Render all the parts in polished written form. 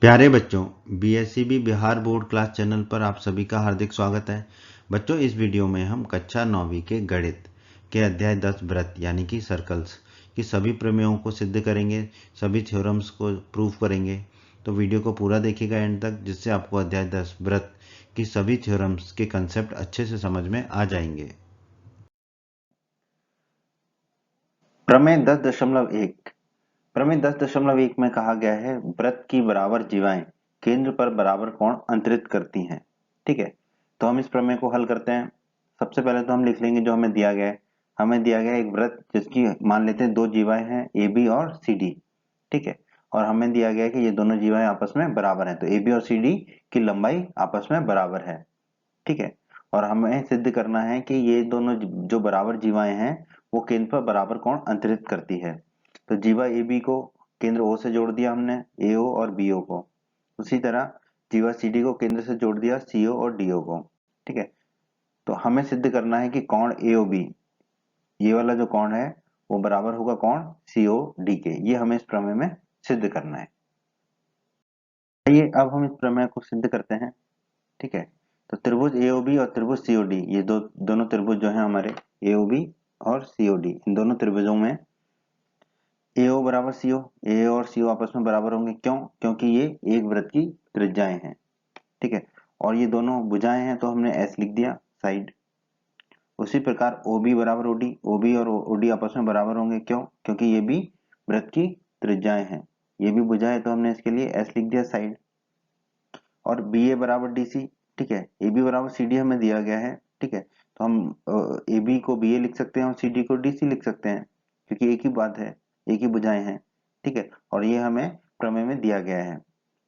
प्यारे बच्चों, BSCB Bihar board class channel पर आप सभी का हार्दिक स्वागत है। बच्चों, इस वीडियो में हम कक्षा 9वीं के गणित के अध्याय 10 वृत्त यानी कि सर्कल्स की सभी प्रमेयों को सिद्ध करेंगे, सभी थ्योरम्स को प्रूव करेंगे। तो वीडियो को पूरा देखिएगा एंड तक, जिससे आपको अध्याय 10 वृत्त की सभी थ्योरम्स के कंसेप्ट अच्छे से समझ में आ जाएंगे। प्रमेय 10.1 प्रमेय 10.1 में कहा गया है वृत्त की बराबर जीवाएं केंद्र पर बराबर कोण अंतरित करती हैं। ठीक है, तो हम इस प्रमेय को हल करते हैं। सबसे पहले तो हम लिख लेंगे जो हमें दिया गया है। हमें दिया गया है एक वृत्त जिसकी मान लेते हैं दो जीवाएं हैं ए बी और सी डी। ठीक है, और हमें दिया गया है कि ये दोनों जीवाएं आपस में बराबर हैं, तो ए बी और सी डी की लंबाई आपस में बराबर है। ठीक है, और हमें सिद्ध करना है कि ये दोनों जो बराबर जीवाएं हैं वो केंद्र पर बराबर कोण अंतरित करती है। तो जीवा ए बी को केंद्र ओ से जोड़ दिया हमने, ए ओ और बी ओ को। उसी तरह जीवा सी डी को केंद्र से जोड़ दिया, सी ओ और डी ओ को। ठीक है, तो हमें सिद्ध करना है कि कोण ए ओ बी, ये वाला जो कोण है वो बराबर होगा कोण सी ओ डी के। ये हमें इस प्रमेय में सिद्ध करना है। आइए अब हम इस प्रमेय को सिद्ध करते हैं। ठीक है, तो त्रिभुज एओबी और त्रिभुज सीओडी, ये दोनों त्रिभुज जो हैं हमारे एओबी और सीओडी, इन दोनों त्रिभुजों में एओ बराबर सीओ, ए और सीओ आपस में बराबर होंगे। क्यों? क्योंकि ये एक वृत्त की त्रिज्याएं हैं। ठीक है, और ये दोनों भुजाएं हैं तो हमने एस लिख दिया साइड। उसी प्रकार ओबी बराबर ओडी, ओबी और ओडी आपस में बराबर होंगे। क्यों? क्योंकि ये भी वृत्त की त्रिज्याएं हैं। ये भी भुजा है तो हमने इसके लिए एस लिख दिया साइड। और बी ए बराबर डी सी। ठीक है, ए बी बराबर सी डी हमें दिया गया है। ठीक है, तो हम ए बी को बी ए लिख सकते हैं और सी डी को डी सी लिख सकते हैं, क्योंकि एक ही बात है, एक ही भुजाएं हैं। ठीक है, और ये हमें प्रमेय में दिया गया है।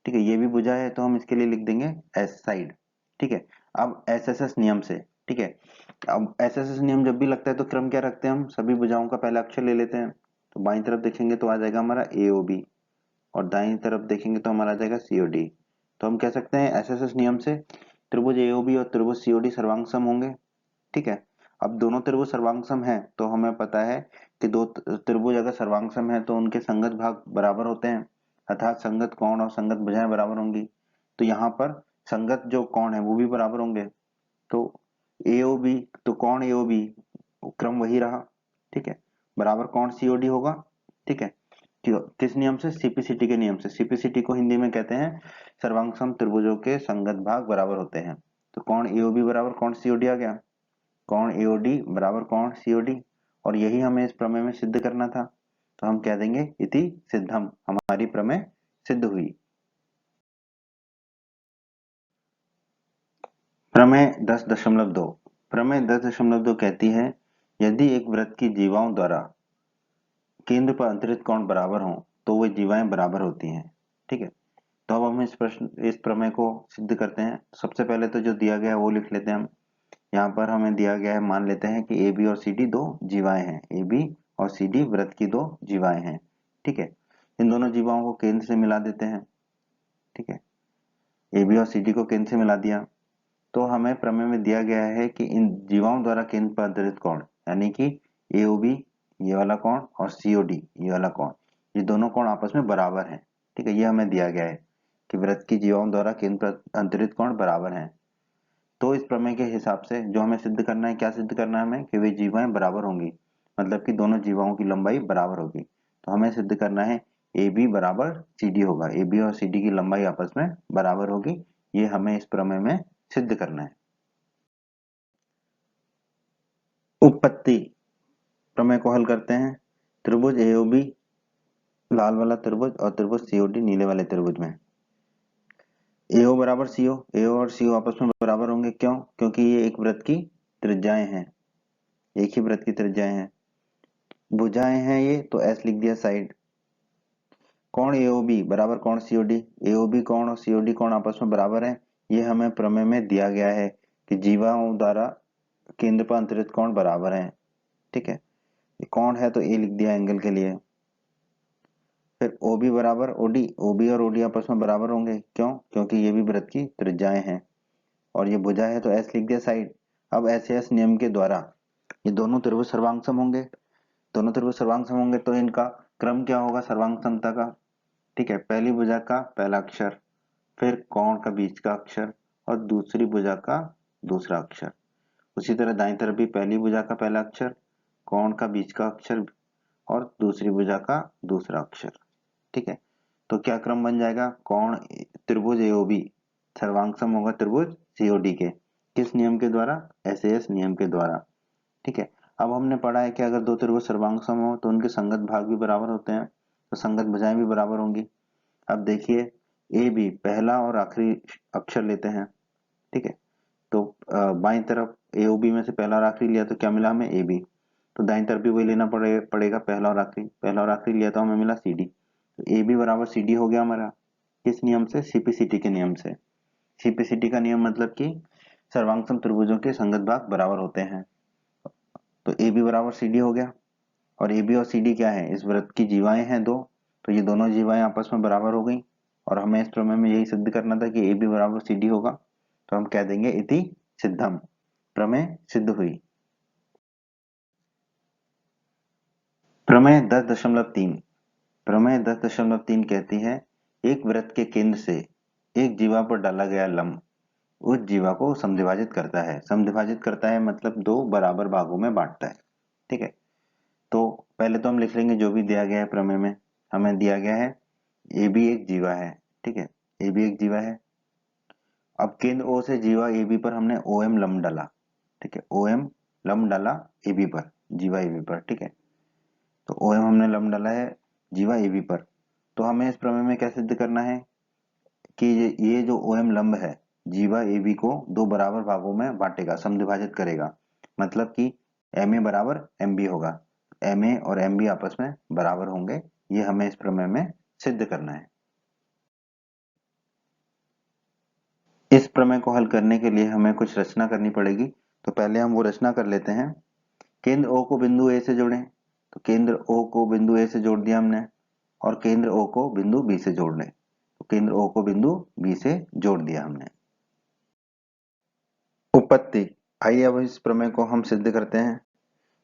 ठीक है, ये भी भुजा है तो हम इसके लिए लिख देंगे एस साइड। ठीक है, अब एस एस एस नियम से। ठीक है, अब एस एस एस नियम जब भी लगता है तो क्रम क्या रखते हैं, हम सभी भुजाओं का पहला अक्षर ले लेते हैं। तो बाईं तरफ देखेंगे तो आ जाएगा हमारा ए ओ बी, और दाईं तरफ देखेंगे तो हमारा आ जाएगा सीओडी। तो हम कह सकते हैं एसएसएस नियम से त्रिभुज एओबी और त्रिभुज सीओडी सर्वांग सम होंगे। ठीक है, अब दोनों त्रिभुज सर्वांग सम हैं तो हमें पता है कि दो त्रिभुज अगर सर्वांग सम है तो उनके संगत भाग बराबर होते हैं, अर्थात संगत कोण और संगत भुजाएं बराबर होंगी। तो यहाँ पर संगत जो कोण है वो भी बराबर होंगे। तो एओबी, तो कोण एओबी क्रम वही रहा। ठीक है, बराबर कोण सीओडी होगा। ठीक है, किस नियम से? सीपीसीटी के नियम से। सीपीसीटी को हिंदी में कहते हैं सर्वांगसम त्रिभुजों के संगत भाग बराबर होते हैं। तो कोण एओबी बराबर कोण सीओडी आ गया, कोण एओडी बराबर कोण सीओडी, और यही हमें इस प्रमेय में सिद्ध करना था। तो हम कह देंगे इति सिद्धम, हमारी प्रमेय सिद्ध हुई। प्रमेय 10.2 प्रमेय 10.2 कहती है यदि एक वृत्त की जीवाओं द्वारा केंद्र पर अंतरित कोण बराबर हो तो वे जीवाएं बराबर होती हैं। ठीक है, तो अब हम इस प्रमेय को सिद्ध करते हैं। सबसे पहले तो जो दिया गया है वो लिख लेते हैं हम। यहाँ पर हमें दिया गया है, मान लेते हैं कि ए बी और सी डी दो जीवाएं हैं, ए बी और सी डी वृत्त की दो जीवाएं हैं। ठीक है, इन दोनों जीवाओं को केंद्र से मिला देते हैं। ठीक है, ए बी और सी डी को केंद्र से मिला दिया तो हमें प्रमेय में दिया गया है कि इन जीवाओं द्वारा केंद्र पर अंतरित कोण यानी कि एओबी ये वाला कोण और सीओडी ये वाला कोण, ये दोनों कोण आपस में बराबर हैं। ठीक है, ये हमें दिया गया है कि वृत्त की जीवाओं द्वारा केंद्र पर अंतरित कोण बराबर हैं। तो इस प्रमेय के हिसाब से जो हमें सिद्ध करना है, क्या सिद्ध करना है हमें? कि वे जीवाएं बराबर होंगी, मतलब कि दोनों जीवाओं की लंबाई बराबर होगी। तो हमें सिद्ध करना है ए बी बराबर सी डी होगा, ए बी और सी डी की लंबाई आपस में बराबर होगी। ये हमें इस प्रमेय में सिद्ध करना है। उपपत्ति प्रमेय को हल करते हैं। त्रिभुज एओबी लाल वाला त्रिभुज और त्रिभुज सीओडी नीले वाले त्रिभुज में एओ बराबर सीओ, एओ और सीओ आपस में बराबर होंगे। क्यों? क्योंकि ये एक वृत्त की त्रिज्याएं हैं, एक ही वृत्त की त्रिज्याएं हैं। भुजाएं हैं ये तो एस लिख दिया साइड। कोण एओबी बराबर कोण सीओडी, एओबी कोण और सीओडी कोण आपस में बराबर है। ये हमें प्रमेय में दिया गया है कि जीवाओं द्वारा केंद्र पर अंतरित कोण बराबर है। ठीक है, ये कोण है तो ए लिख दिया एंगल के लिए। फिर ओबी बराबर ओडी, ओबी और ओडी आपस में बराबर होंगे। क्यों? क्योंकि ये भी वृत्त की त्रिज्याएं हैं, और ये भुजा है तो एस लिख दिया साइड। अब एस एस नियम के द्वारा ये दोनों त्रिभुज सर्वांग सम होंगे, दोनों त्रिभुज सर्वांग सम होंगे तो इनका क्रम क्या होगा सर्वांग समता का? ठीक है, पहली भुजा का पहला अक्षर, फिर कोण का बीच का अक्षर और दूसरी भुजा का दूसरा अक्षर। उसी तरह दाईं तरफ भी पहली भुजा का पहला अक्षर, कोण का बीच का अक्षर और दूसरी भुजा का दूसरा अक्षर। ठीक है, तो क्या क्रम बन जाएगा? कोण त्रिभुज एओबी सर्वांग सम होगा त्रिभुज सीओडी के। किस नियम के द्वारा? एसएएस नियम के द्वारा। ठीक है, अब हमने पढ़ा है कि अगर दो त्रिभुज सर्वांग सम हो तो उनके संगत भाग भी बराबर होते हैं, तो संगत भुजाएं भी बराबर होंगी। अब देखिए, ए बी पहला और आखिरी अक्षर लेते हैं। ठीक है, तो बाईं तरफ एओबी में से पहला और आखिरी लिया तो क्या मिला हमें? A B. तो दाईं तरफ भी वही लेना पड़ेगा पहला और आखिरी। पहला और आखिरी लिया तो हमें मिला सी डी। तो ए बी बराबर सी डी हो गया हमारा। किस नियम से? सीपीसीटी के नियम से। सीपीसीटी का नियम मतलब कि सर्वांगसम त्रिभुजों के संगत भाग बराबर होते हैं। तो ए बी बराबर सी डी हो गया। और ए बी और सी डी क्या है? इस वृत्त की जीवाएं हैं दो, तो ये दोनों जीवाएं आपस में बराबर हो गई। और हमें इस प्रमेय में यही सिद्ध करना था कि ए बी बराबर सी डी होगा, तो हम कह देंगे इति सिद्धम, प्रमेय सिद्ध हुई। प्रमेय 10.3। प्रमेय 10.3 कहती है, एक वृत्त के केंद्र से एक जीवा पर डाला गया लंब उस जीवा को समद्विभाजित करता है। समद्विभाजित करता है मतलब दो बराबर भागों में बांटता है। ठीक है, तो पहले तो हम लिख लेंगे जो भी दिया गया है प्रमेय में। हमें दिया गया है ए बी एक जीवा है। ठीक है, ए बी एक जीवा है। अब केंद्र ओ से जीवा ए बी पर हमने ओ एम लंब डाला। ठीक है, ओ एम लंब डाला ए बी पर, जीवा ए बी पर। ठीक है, तो ओ एम हमने लंब डाला है जीवा ए बी पर। तो हमें इस प्रमेय में क्या सिद्ध करना है कि ये जो ओ एम लंब है जीवा ए बी को दो बराबर भागों में बांटेगा, समद्विभाजित करेगा। मतलब कि एम ए बराबर एम बी होगा, एम ए और एम बी आपस में बराबर होंगे। ये हमें इस प्रमेय में सिद्ध करना है। इस प्रमेय को हल करने के लिए हमें कुछ रचना करनी पड़ेगी, तो पहले हम वो रचना कर लेते हैं। केंद्र ओ को बिंदु ए से जोड़ें। तो केंद्र ओ को बिंदु ए से जोड़ दिया हमने, और केंद्र ओ को बिंदु बी से जोड़ लें। तो केंद्र ओ को बिंदु बी से जोड़ दिया हमने। उपपत्ति। आइए अब इस प्रमेय को हम सिद्ध करते हैं।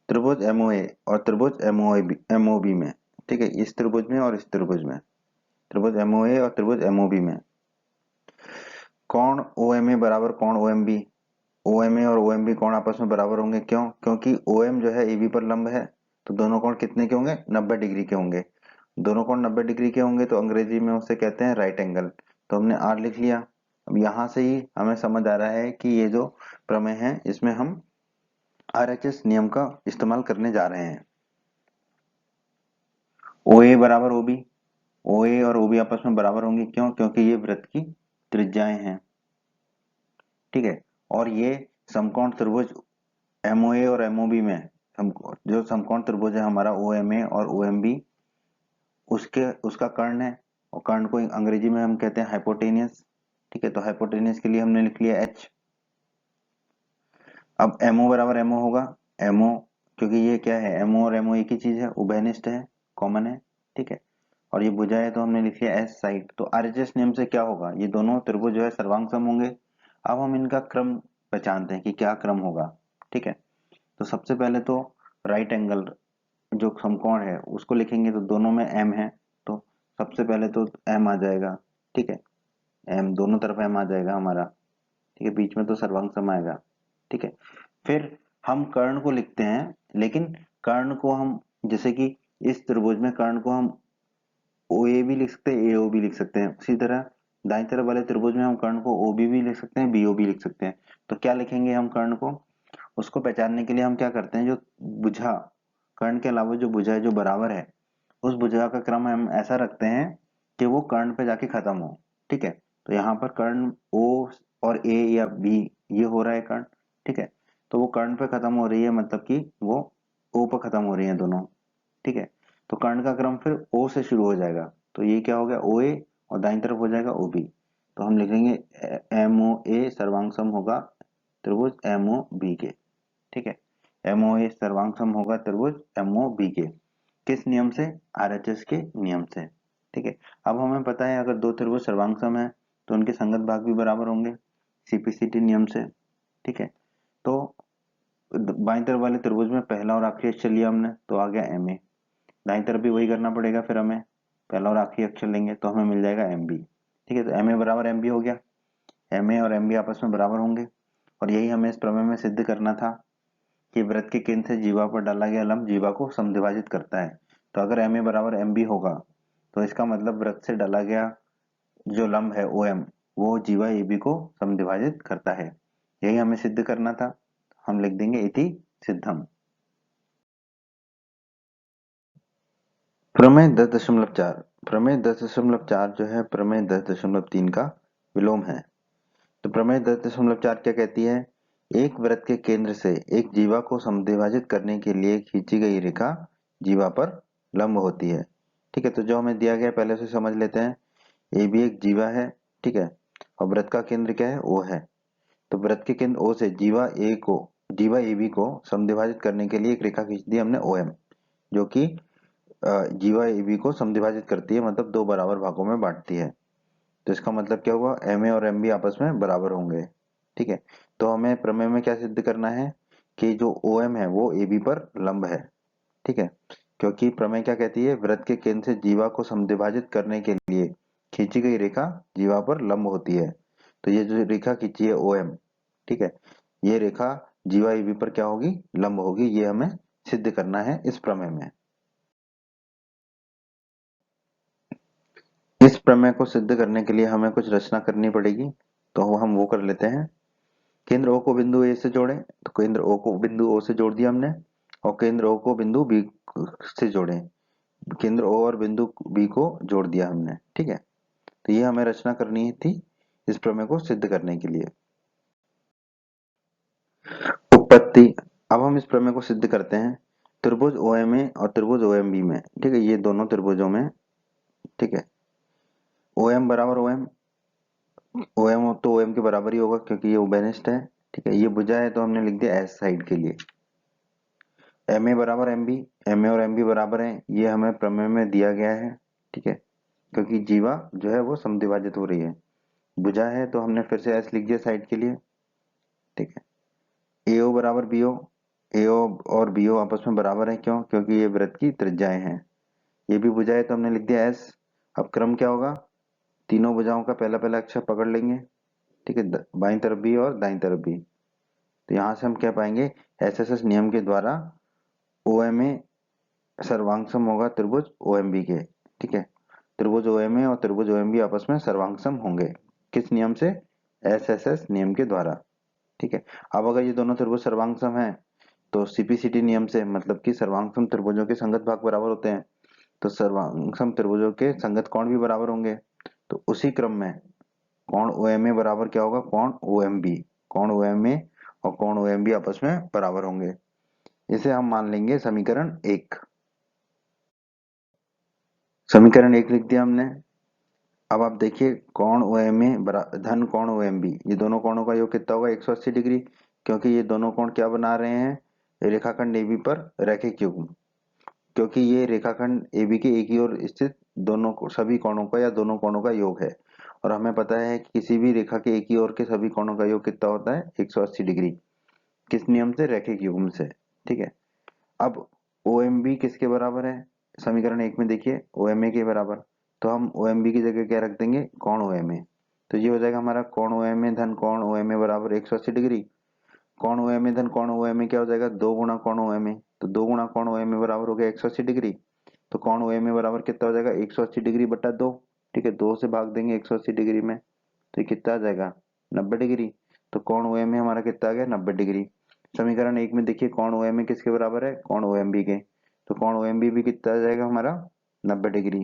त्रिभुज एमओए और त्रिभुज एमओबी में, ठीक है, इस त्रिभुज में और इस त्रिभुज में, त्रिभुज एमओए और त्रिभुज एमओबी में कोण ओएमए बराबर कोण ओएमबी। ओएमए और ओएमबी कोण आपस में बराबर होंगे। क्यों? क्योंकि ओएम जो है एबी पर लंब है, तो दोनों कोण कितने के होंगे? 90 डिग्री के होंगे। दोनों कोण 90 डिग्री के होंगे तो अंग्रेजी में उसे कहते हैं राइट एंगल। तो हमने आर लिख लिया। अब यहां से ही हमें समझ आ रहा है कि ये जो प्रमेय है इसमें हम आरएचएस नियम का इस्तेमाल करने जा रहे हैं। ओ ए बराबर ओबी, ओ ए और ओबी आपस में बराबर होंगे। क्यों? क्योंकि ये वृत्त की त्रिज्याएं हैं। ठीक है, और ये समकोण त्रिभुज एमओए और एमओबी में जो समकोण त्रिभुज है हमारा ओ एम ए और ओ एम बी, उसका कर्ण है, और कर्ण को अंग्रेजी में हम कहते हैं हाइपोटेनियस। ठीक है, तो हाइपोटेनियस के लिए हमने लिख लिया एच। अब एमओ बराबर एमओ होगा। एमओ, क्योंकि ये क्या है, एमओ और एमओ एक ही चीज है, उभयनिष्ठ है, कॉमन है। ठीक है, और ये भुजा है तो हमने लिख लिया एस साइड। तो आरएचएस नियम से क्या होगा, ये दोनों त्रिभुज जो है सर्वांग सम होंगे। अब हम इनका क्रम पहचानते हैं कि क्या क्रम होगा। ठीक है, तो सबसे पहले तो राइट एंगल जो समकोण है उसको लिखेंगे, तो दोनों में एम है, तो सबसे पहले तो एम आ जाएगा। ठीक है, एम दोनों तरफ एम आ जाएगा हमारा। ठीक है, बीच में तो सर्वांग सम आएगा। ठीक है, फिर हम कर्ण को लिखते हैं, लेकिन कर्ण को हम जैसे कि इस त्रिभुज में कर्ण को हम ओ ए भी लिख सकते हैं, ए ओ भी लिख सकते हैं। उसी तरह दाईं तरफ वाले त्रिभुज में हम कर्ण को ओ बी भी लिख सकते हैं, बी ओ भी लिख सकते हैं। तो क्या लिखेंगे हम कर्ण को? उसको पहचानने के लिए हम क्या करते हैं, जो भुजा, कर्ण के अलावा जो भुजा है जो बराबर है, उस भुजा का क्रम हम ऐसा रखते हैं कि वो कर्ण पे जाके खत्म हो। ठीक है, तो यहाँ पर कर्ण ओ और ए या बी ये हो रहा है कर्ण। ठीक है, तो वो कर्ण पे खत्म हो रही है, मतलब कि वो ओ पे खत्म हो रही है दोनों। ठीक है, तो कर्ण का क्रम फिर ओ से शुरू हो जाएगा। तो ये क्या हो गया, ओ ए, और दाईं तरफ हो जाएगा ओ बी। तो हम लिखेंगे एम ओ ए सर्वांग सम होगा त्रिभुज एम ओ बी के। ठीक है, एम ओ ए सर्वांग सम होगा त्रिभुज एम ओ बी के। किस नियम से? आरएचएस के नियम से। ठीक है, अब हमें पता है अगर दो त्रिभुज सर्वांग सम है तो उनके संगत भाग भी बराबर होंगे, सीपीसीटी नियम से। ठीक है, तो बाईं तरफ वाले त्रिभुज में पहला और आखिरी अक्षर लिया हमने, तो आ गया एम ए। दाईं तरफ भी वही करना पड़ेगा फिर हमें। पहला और आखिरी अक्षर लेंगे तो हमें मिल जाएगा एम बी। ठीक है, तो एम ए बराबर एम बी हो गया। एम ए और एम बी आपस में बराबर होंगे, और यही हमें इस प्रमेय में सिद्ध करना था कि वृत्त के केंद्र से जीवा पर डाला गया लंब जीवा को समद्विभाजित करता है। तो अगर एम ए बराबर एम बी होगा तो इसका मतलब वृत्त से डाला गया जो लंब है ओ एम, वो जीवा ए बी को समद्विभाजित करता है। यही हमें सिद्ध करना था, हम लिख देंगे इति सिद्धम। प्रमेय 10.4। प्रमेय 10.4 जो है प्रमेय 10.3 का विलोम है। तो प्रमेय 10.4 क्या कहती है? एक वृत्त के केंद्र से एक जीवा को समद्विभाजित करने के लिए खींची गई रेखा जीवा पर लंब होती है। ठीक है, तो जो हमें दिया गया पहले से समझ लेते हैं। ए भी एक जीवा है, ठीक है, और वृत्त का केंद्र क्या है? ओ है। तो वृत्त के केंद्र ओ से जीवा ए बी को समद्विभाजित करने के लिए एक रेखा खींच दी हमने ओ एम, जो कि जीवा ए बी को समद्विभाजित करती है, मतलब दो बराबर भागों में बांटती है। तो इसका मतलब क्या हुआ? एम ए और एम बी आपस में बराबर होंगे। ठीक है, तो हमें प्रमेय में क्या सिद्ध करना है कि जो ओ एम है वो ए बी पर लंब है। ठीक है, क्योंकि प्रमेय क्या कहती है? वृत्त के केंद्र से जीवा को समद्विभाजित करने के लिए खींची गई रेखा जीवा पर लंब होती है। तो ये जो रेखा खींची है ओ एम, ठीक है, ये रेखा जीवा ए बी पर क्या होगी? लंब होगी। ये हमें सिद्ध करना है इस प्रमेय में। इस प्रमेय को सिद्ध करने के लिए हमें कुछ रचना करनी पड़ेगी, तो हम वो कर लेते हैं। केंद्र ओ को बिंदु ए से जोड़ें, तो केंद्र ओ को बिंदु ओ से जोड़ दिया हमने, और केंद्र ओ को बिंदु बी से जोड़ें, केंद्र ओ और बिंदु बी को जोड़ दिया हमने। ठीक है, तो ये हमें रचना करनी थी इस प्रमेय को सिद्ध करने के लिए। उत्पत्ति। अब हम इस प्रमेय को सिद्ध करते हैं त्रिभुज ओएमए और त्रिभुज ओएमबी में। ठीक है, ये दोनों त्रिभुजों में, ठीक है, ओएम बराबर ओएम, ओएम तो ओएम के बराबर ही होगा क्योंकि ये उभयनिष्ठ है। ठीक है, ये भुजा है तो हमने लिख दिया एस साइड के लिए। एम ए बराबर एम बी, एम ए और एम बी बराबर है, ये हमें प्रमेय में दिया गया है। ठीक है, क्योंकि जीवा जो है वो समद्विभाजित हो रही है। भुजा है तो हमने फिर से एस लिख दिया साइड के लिए। ठीक है, एओ बराबर बीओ, एओ और बीओ आपस में बराबर है, क्यों? क्योंकि ये वृत्त की त्रिज्याएं हैं। ये भी भुजा है तो हमने लिख दिया एस। अब क्रम क्या होगा? तीनों भुजाओं का पहला पहला अक्षर पकड़ लेंगे। ठीक है, बाईं तरफ भी और दाईं तरफ भी। तो यहां से हम क्या पाएंगे? एस एस एस नियम के द्वारा ओ एम ए सर्वांग सम होगा त्रिभुज ओएमबी के। ठीक है, त्रिभुज ओएमए और त्रिभुज ओएमबी आपस में सर्वांग सम होंगे। किस नियम से? एस एस एस नियम के द्वारा। ठीक है, अब अगर ये दोनों त्रिभुज सर्वांग सम है तो सीपीसीटी नियम से, मतलब कि सर्वांग सम त्रिभुजों के संगत भाग बराबर होते हैं, तो सर्वांग सम त्रिभुजों के संगत कोण भी बराबर होंगे। तो उसी क्रम में कोण ओएमए बराबर क्या होगा? कोण ओएमबी। कोण ओएमए और कोण ओएमबी आपस में बराबर होंगे। इसे हम मान लेंगे समीकरण 1। समीकरण 1 लिख दिया हमने। अब आप देखिए कोण ओएमए धन कोण ओएमबी, ये दोनों कोणों का योग कितना होगा? 180 डिग्री, क्योंकि ये दोनों कोण क्या बना रहे हैं? रेखाखंड एबी पर रैखिक युग्म। क्योंकि ये रेखाखंड एबी के एक ही ओर स्थित सभी कोणों का या दोनों कोणों का योग है, और हमें पता है कि किसी भी रेखा के एक ही ओर के सभी कोणों का योग कितना होता है? 180 डिग्री। किस नियम से? रैखिक युग्म से। ठीक है, अब OMB किसके बराबर है? समीकरण 1 में देखिए OMA के बराबर, तो हम OMB की जगह क्या रख देंगे? कोण OMA। तो ये हो जाएगा हमारा कोण OMA धन कोण OMA बराबर 180 डिग्री। कोण OMA धन कोण OMA क्या हो जाएगा? 2 गुणा कोण OMA, तो 2 गुणा कोण OMA बराबर हो गया 180 डिग्री। तो कोण OMA बराबर कितना हो जाएगा? 180 डिग्री बटा 2। ठीक है, 2 से भाग देंगे 180 डिग्री में, तो ये कितना आ जाएगा? 90 डिग्री। तो कोण OMA हमारा कितना आ गया? 90 डिग्री। समीकरण 1 में देखिए कोण OMA किसके बराबर है? कोण OMB के। तो कोण OMB भी कितना आ जाएगा हमारा? 90 डिग्री।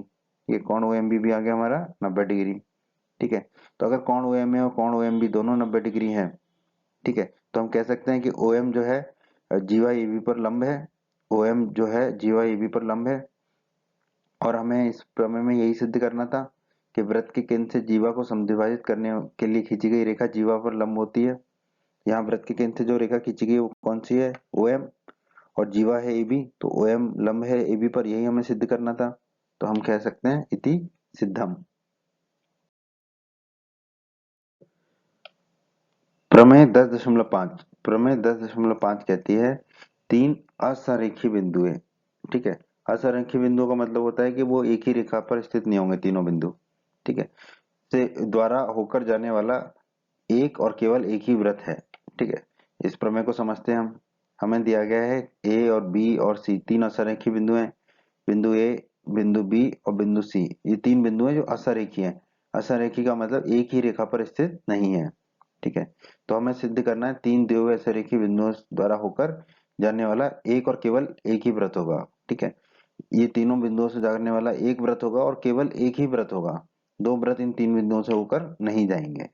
ये कोण OMB भी आ गया हमारा 90 डिग्री। ठीक है, तो अगर कोण OMA और कोण OMB दोनों 90 डिग्री हैं, ठीक है, तो हम कह सकते हैं कि OM जो है जीवा AB पर लंब है। OM जो है जीवा AB पर लंब है, और हमें इस प्रमेय में यही सिद्ध करना था कि वृत्त के केंद्र से जीवा को समद्विभाजित करने के लिए खींची गई रेखा जीवा पर लंब होती है। यहाँ वृत्त के केंद्र से जो रेखा खींची गई वो कौन सी है? OM। और जीवा है AB, तो OM लंब है AB पर, यही हमें सिद्ध करना था। तो हम कह सकते हैं इति सिद्धम। प्रमेय 10.5। प्रमेय 10.5 कहती है तीन असरेखीय बिंदुएं। ठीक है, असंरेखीय बिंदुओं का मतलब होता है कि वो एक ही रेखा पर स्थित नहीं होंगे तीनों बिंदु, ठीक है, से द्वारा होकर जाने वाला एक और केवल एक ही वृत्त है, ठीक है। इस प्रमेय को समझते हैं हम। हमें दिया गया है ए और बी और सी तीन असंरेखीय बिंदु हैं। बिंदु ए, बिंदु बी और बिंदु सी, ये तीन बिंदु हैं जो असंरेखीय हैं। असंरेखीय का मतलब एक ही रेखा पर स्थित नहीं है, ठीक है। तो हमें सिद्ध करना है तीन दिए हुए असंरेखीय बिंदुओं द्वारा होकर जाने वाला एक और केवल एक ही वृत्त होगा, ठीक है। ये तीनों बिंदुओं से जाने वाला एक व्रत होगा और केवल एक ही व्रत होगा, दो व्रत इन तीन बिंदुओं से होकर नहीं जाएंगे,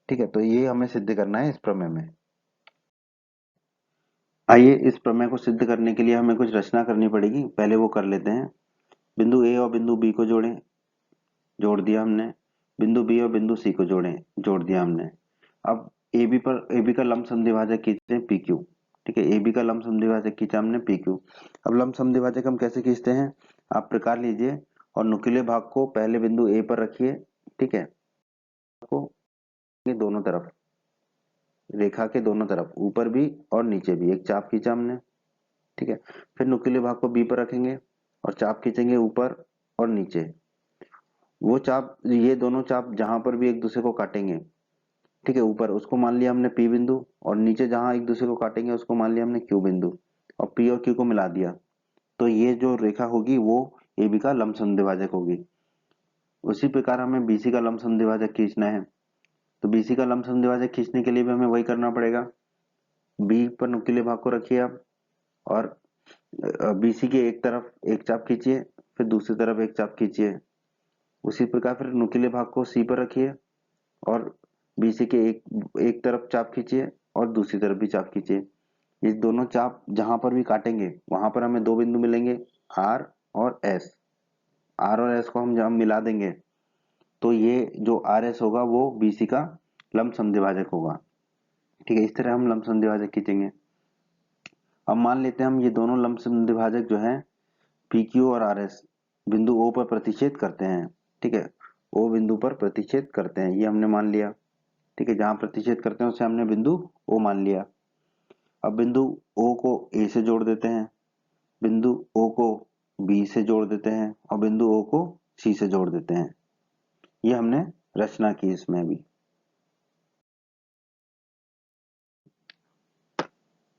ठीक है। तो ये हमें सिद्ध करना है इस प्रमेय में। आइए इस प्रमेय को सिद्ध करने के लिए हमें कुछ रचना करनी पड़ेगी, पहले वो कर लेते हैं। बिंदु ए और बिंदु बी को जोड़ें, जोड़ दिया हमने। बिंदु बी और बिंदु सी को जोड़ें, जोड़ दिया हमने। अब ए बी का लंब समद्विभाजक खींचते हैं पी क्यू, ठीक है। ए बी का लंब समद्विभाजक खींचा हमने पी क्यू। अब लंब समद्विभाजक हम कैसे खींचते हैं, आप प्रकार लीजिए और नुकीले भाग को पहले बिंदु ए पर रखिए, ठीक है। को ये दोनों तरफ, रेखा के दोनों तरफ, ऊपर भी और नीचे भी एक चाप खींचा हमने, ठीक है। फिर नुकीले भाग को बी पर रखेंगे और चाप खींचेंगे ऊपर और नीचे। वो चाप, ये दोनों चाप जहां पर भी एक दूसरे को काटेंगे, ठीक है, ऊपर उसको मान लिया हमने पी बिंदु, और नीचे जहां एक दूसरे को काटेंगे उसको मान लिया हमने क्यू बिंदु, और पी और क्यू को मिला दिया। तो ये जो रेखा होगी वो ए बी का लंब समद्विभाजक होगी। उसी प्रकार हमें बीसी का लंब समद्विभाजक खींचना है। तो बीसी का लंब समद्विभाजक खींचने के लिए भी हमें वही करना पड़ेगा। बी पर नुकीले भाग को रखिए आप, और बीसी के एक तरफ एक चाप खींचिए, फिर दूसरी तरफ एक चाप खींचिए। उसी प्रकार फिर नुकीले भाग को सी पर रखिए और बीसी के एक तरफ चाप खींचिए और दूसरी तरफ भी चाप खींचिए। ये दोनों चाप जहां पर भी काटेंगे वहां पर हमें दो बिंदु मिलेंगे, आर और एस। आर और एस को हम जब मिला देंगे तो ये जो आर एस होगा वो बीसी का लंब समद्विभाजक होगा, ठीक है। इस तरह हम लंब समद्विभाजक खींचेंगे। अब मान लेते हैं हम ये दोनों लंब समद्विभाजक जो है पी क्यू और आर एस बिंदु ओ पर प्रतिच्छेद करते हैं, ठीक है। ओ बिंदु पर प्रतिच्छेद करते हैं, ये हमने मान लिया, ठीक है। जहां प्रतिच्छेद करते हैं उसे हमने बिंदु ओ मान लिया। अब बिंदु ओ को ए से जोड़ देते हैं, बिंदु ओ को बी से जोड़ देते हैं और बिंदु ओ को सी से जोड़ देते हैं। ये हमने रचना की इसमें भी।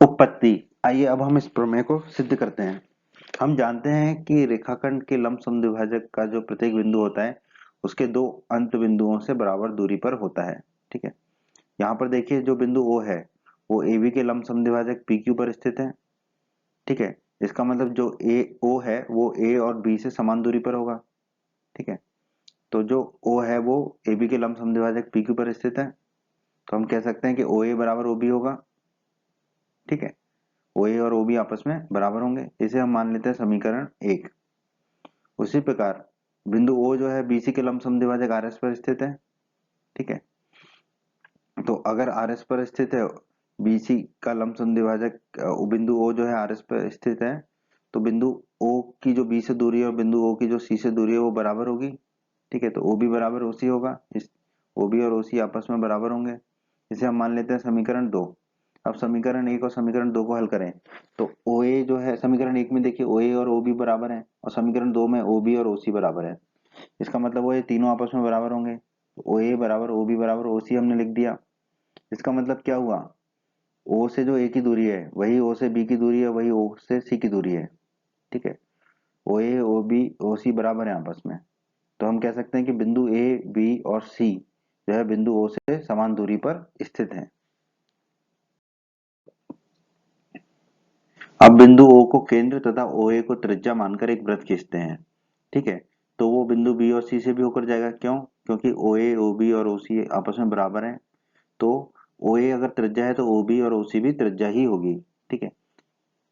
उपपत्ति, आइए अब हम इस प्रमेय को सिद्ध करते हैं। हम जानते हैं कि रेखाखंड के लंब समद्विभाजक का जो प्रत्येक बिंदु होता है उसके दो अंत बिंदुओं से बराबर दूरी पर होता है, ठीक है। यहाँ पर देखिए जो बिंदु ओ है वो ए बी के लंब समद्विभाजक पी क्यू पर स्थित है, ठीक है। इसका मतलब जो ए ओ है वो ए और बी से समान दूरी पर होगा, ठीक है। तो जो ओ है वो ए बी के लंब समद्विभाजक पी क्यू पर स्थित है, तो हम कह सकते हैं कि ओ ए बराबर ओ बी होगा, ठीक है। ओ ए और ओ बी आपस में बराबर होंगे, इसे हम मान लेते हैं समीकरण एक। उसी प्रकार बिंदु ओ जो है बीसी के लंब समद्विभाजक आर एस पर स्थित है, ठीक है। तो अगर आर एस पर स्थित है बीसी का लंब समद्विभाजक, बिंदु ओ जो है आर एस पर स्थित है, तो बिंदु ओ की जो बी से दूरी है और बिंदु ओ की जो सी से दूरी है वो बराबर होगी, ठीक है। तो ओ बी बराबर ओ सी होगा, इस ओ बी और ओ सी आपस में बराबर होंगे। इसे हम मान लेते हैं समीकरण दो। अब समीकरण एक और समीकरण दो को हल करें तो ओ ए जो है, समीकरण एक में देखिए ओ ए और ओ बी बराबर है, और समीकरण दो में ओ बी और ओ सी बराबर है। इसका मतलब वो ये तीनों आपस में बराबर होंगे। ओ ए बराबर ओ बी बराबर ओ सी हमने लिख दिया। इसका मतलब क्या हुआ, ओ से जो ए की दूरी है वही ओ से बी की दूरी है, वही ओ से सी की दूरी है, ठीक है। ओ ए ओ बी ओ सी बराबर है आपस में। तो हम कह सकते हैं कि बिंदु ए बी और सी जो है बिंदु ओ से समान दूरी पर स्थित है। अब बिंदु ओ को केंद्र तथा ओ ए को त्रिज्या मानकर एक वृत्त खींचते हैं, ठीक है। तो वो बिंदु बी और सी से भी होकर जाएगा, क्यों, क्योंकि ओ ए ओ बी और ओ सी आपस में बराबर है। तो ओ ए अगर त्रिज्या है तो ओ बी और ओ सी भी त्रिज्या ही होगी, ठीक है।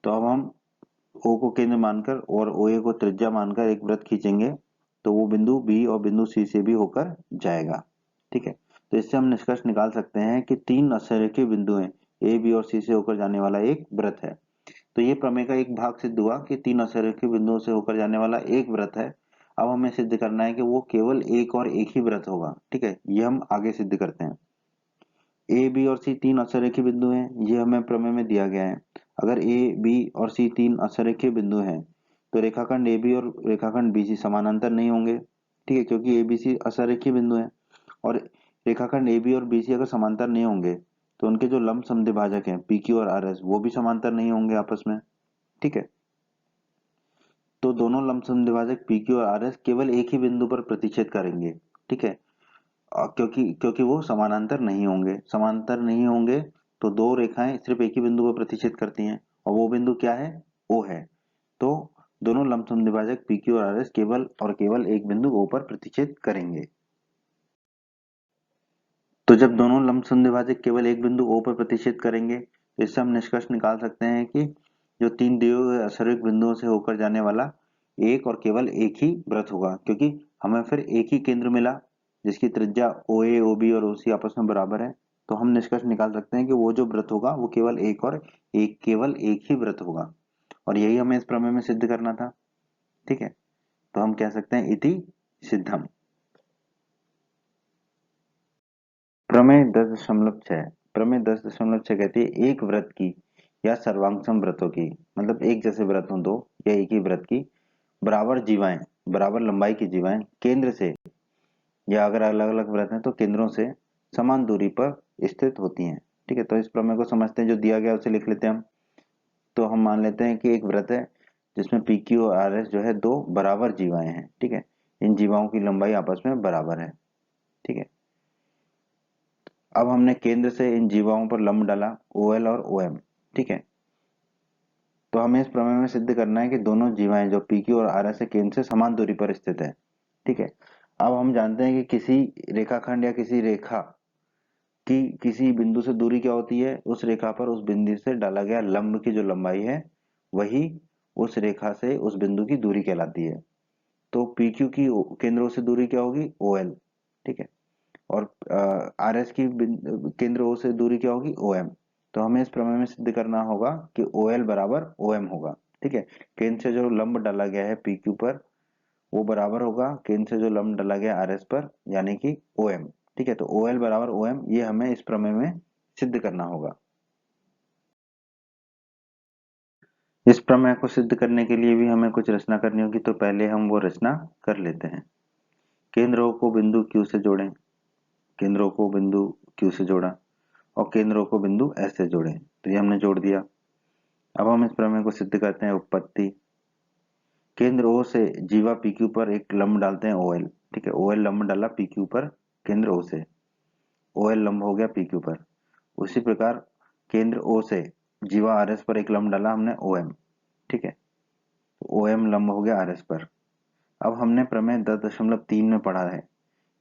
तो अब हम ओ को केंद्र मानकर और ओ ए को त्रिज्या मानकर एक वृत्त खींचेंगे, तो वो बिंदु बी और बिंदु सी से भी होकर जाएगा, ठीक है। तो इससे हम निष्कर्ष निकाल सकते हैं कि तीन असंरेखीय बिंदु हैं, ए बी और सी से होकर जाने वाला एक वृत्त है। तो ये प्रमेय का एक भाग सिद्ध हुआ कि तीन असंरेखीय बिंदुओं से होकर जाने वाला एक वृत्त है। अब हमें सिद्ध करना है कि वो केवल एक और एक ही वृत्त होगा, ठीक है। ये हम आगे सिद्ध करते हैं। ए बी और सी तीन असंरेखीय बिंदु हैं, ये हमें प्रमेय में दिया गया है। अगर ए बी और सी तीन असंरेखीय बिंदु हैं तो रेखाखंड AB और रेखाखंड BC समानांतर नहीं होंगे, ठीक है, क्योंकि ABC असरेखीय बिंदु है। और रेखाखंड AB और BC अगर समांतर नहीं होंगे तो उनके जो लंब समद्विभाजक हैं PQ और RS वो भी समांतर नहीं होंगे आपस में, ठीक है। तो दोनों लंब समद्विभाजक PQ और RS केवल एक ही बिंदु पर प्रतिच्छेद करेंगे, ठीक है। क्योंकि क्योंकि वो समानांतर नहीं होंगे, समांतर नहीं होंगे तो दो रेखाएं सिर्फ एक ही बिंदु पर प्रतिच्छेद करती हैं, और वो बिंदु क्या है, O है। तो दोनों लंब समद्विभाजक PQ और RS केवल और केवल एक बिंदु O पर प्रतिच्छेद करेंगे। तो जब दोनों लंब समद्विभाजक केवल एक बिंदु O पर प्रतिच्छेद करेंगे तो इससे हम निष्कर्ष निकाल सकते हैं कि जो तीन दिए हुए असरयुक्त बिंदुओं से होकर जाने वाला एक और केवल एक ही वृत्त होगा, क्योंकि हमें फिर एक ही केंद्र मिला जिसकी त्रिज्या OA, OB और OC आपस में बराबर है। तो हम निष्कर्ष निकाल सकते हैं कि वो जो वृत्त होगा वो केवल एक ही वृत्त होगा, और यही हमें इस प्रमेय में सिद्ध करना था, ठीक है। तो हम कह सकते हैं इति सिद्धम। प्रमेय 10.6 प्रमेय 10.6 कहती है एक वृत्त की या सर्वांग वृत्तों की, मतलब एक जैसे वृत्त हों दो या एक ही वृत्त की बराबर जीवाएं, बराबर लंबाई की जीवाएं केंद्र से, या अगर अलग अलग वृत्त हैं तो केंद्रों से समान दूरी पर स्थित होती हैं, ठीक है। तो इस प्रमेय को समझते हैं, जो दिया गया उसे लिख लेते हैं हम। तो हम मान लेते हैं कि एक वृत्त है जिसमें PQ और RS जो है दो बराबर जीवाएं हैं, ठीक है। इन जीवाओं की लंबाई आपस में बराबर है, ठीक है। अब हमने केंद्र से इन जीवाओं पर लंब डाला OL और OM, ठीक है। तो हमें इस प्रमेय में सिद्ध करना है कि दोनों जीवाएं जो PQ और RS से केंद्र से समान दूरी पर स्थित है, ठीक है। अब हम जानते हैं कि किसी रेखाखंड या किसी रेखा की किसी बिंदु से दूरी क्या होती है, उस रेखा पर उस बिंदु से डाला गया लंब की जो लंबाई है वही उस रेखा से उस बिंदु की दूरी कहलाती है। तो PQ की केंद्रों से दूरी क्या होगी, OL, ठीक है। और RS की केंद्र O से दूरी क्या होगी, OM। तो हमें इस प्रमेय में सिद्ध करना होगा कि OL बराबर OM होगा, ठीक है। केंद्र से जो लंब डाला गया है PQ पर वो बराबर होगा केंद्र से जो लंब डाला गया RS पर, यानी कि OM, ठीक है। तो OL बराबर OM ये हमें इस प्रमेय में सिद्ध करना होगा। इस प्रमेय को सिद्ध करने के लिए भी हमें कुछ रचना करनी होगी, तो पहले हम वो रचना कर लेते हैं। केंद्र O को बिंदु Q से जोड़ें, केंद्र O को बिंदु Q से जोड़ा और केंद्रों को बिंदु S से जोड़ें, तो ये हमने जोड़ दिया। अब हम इस प्रमेय को सिद्ध करते हैं। उत्पत्ति, केंद्र O से जीवा PQ पर एक लंब डालते हैं OL, ठीक है। OL लंब डाला PQ पर केंद्र O से, OL लंब हो गया PQ पर। उसी प्रकार केंद्र O से जीवा RS पर एक लंब डाला हमने OM, ठीक है। OM लंब हो गया RS पर। अब हमने प्रमेय 10.3 में पढ़ा है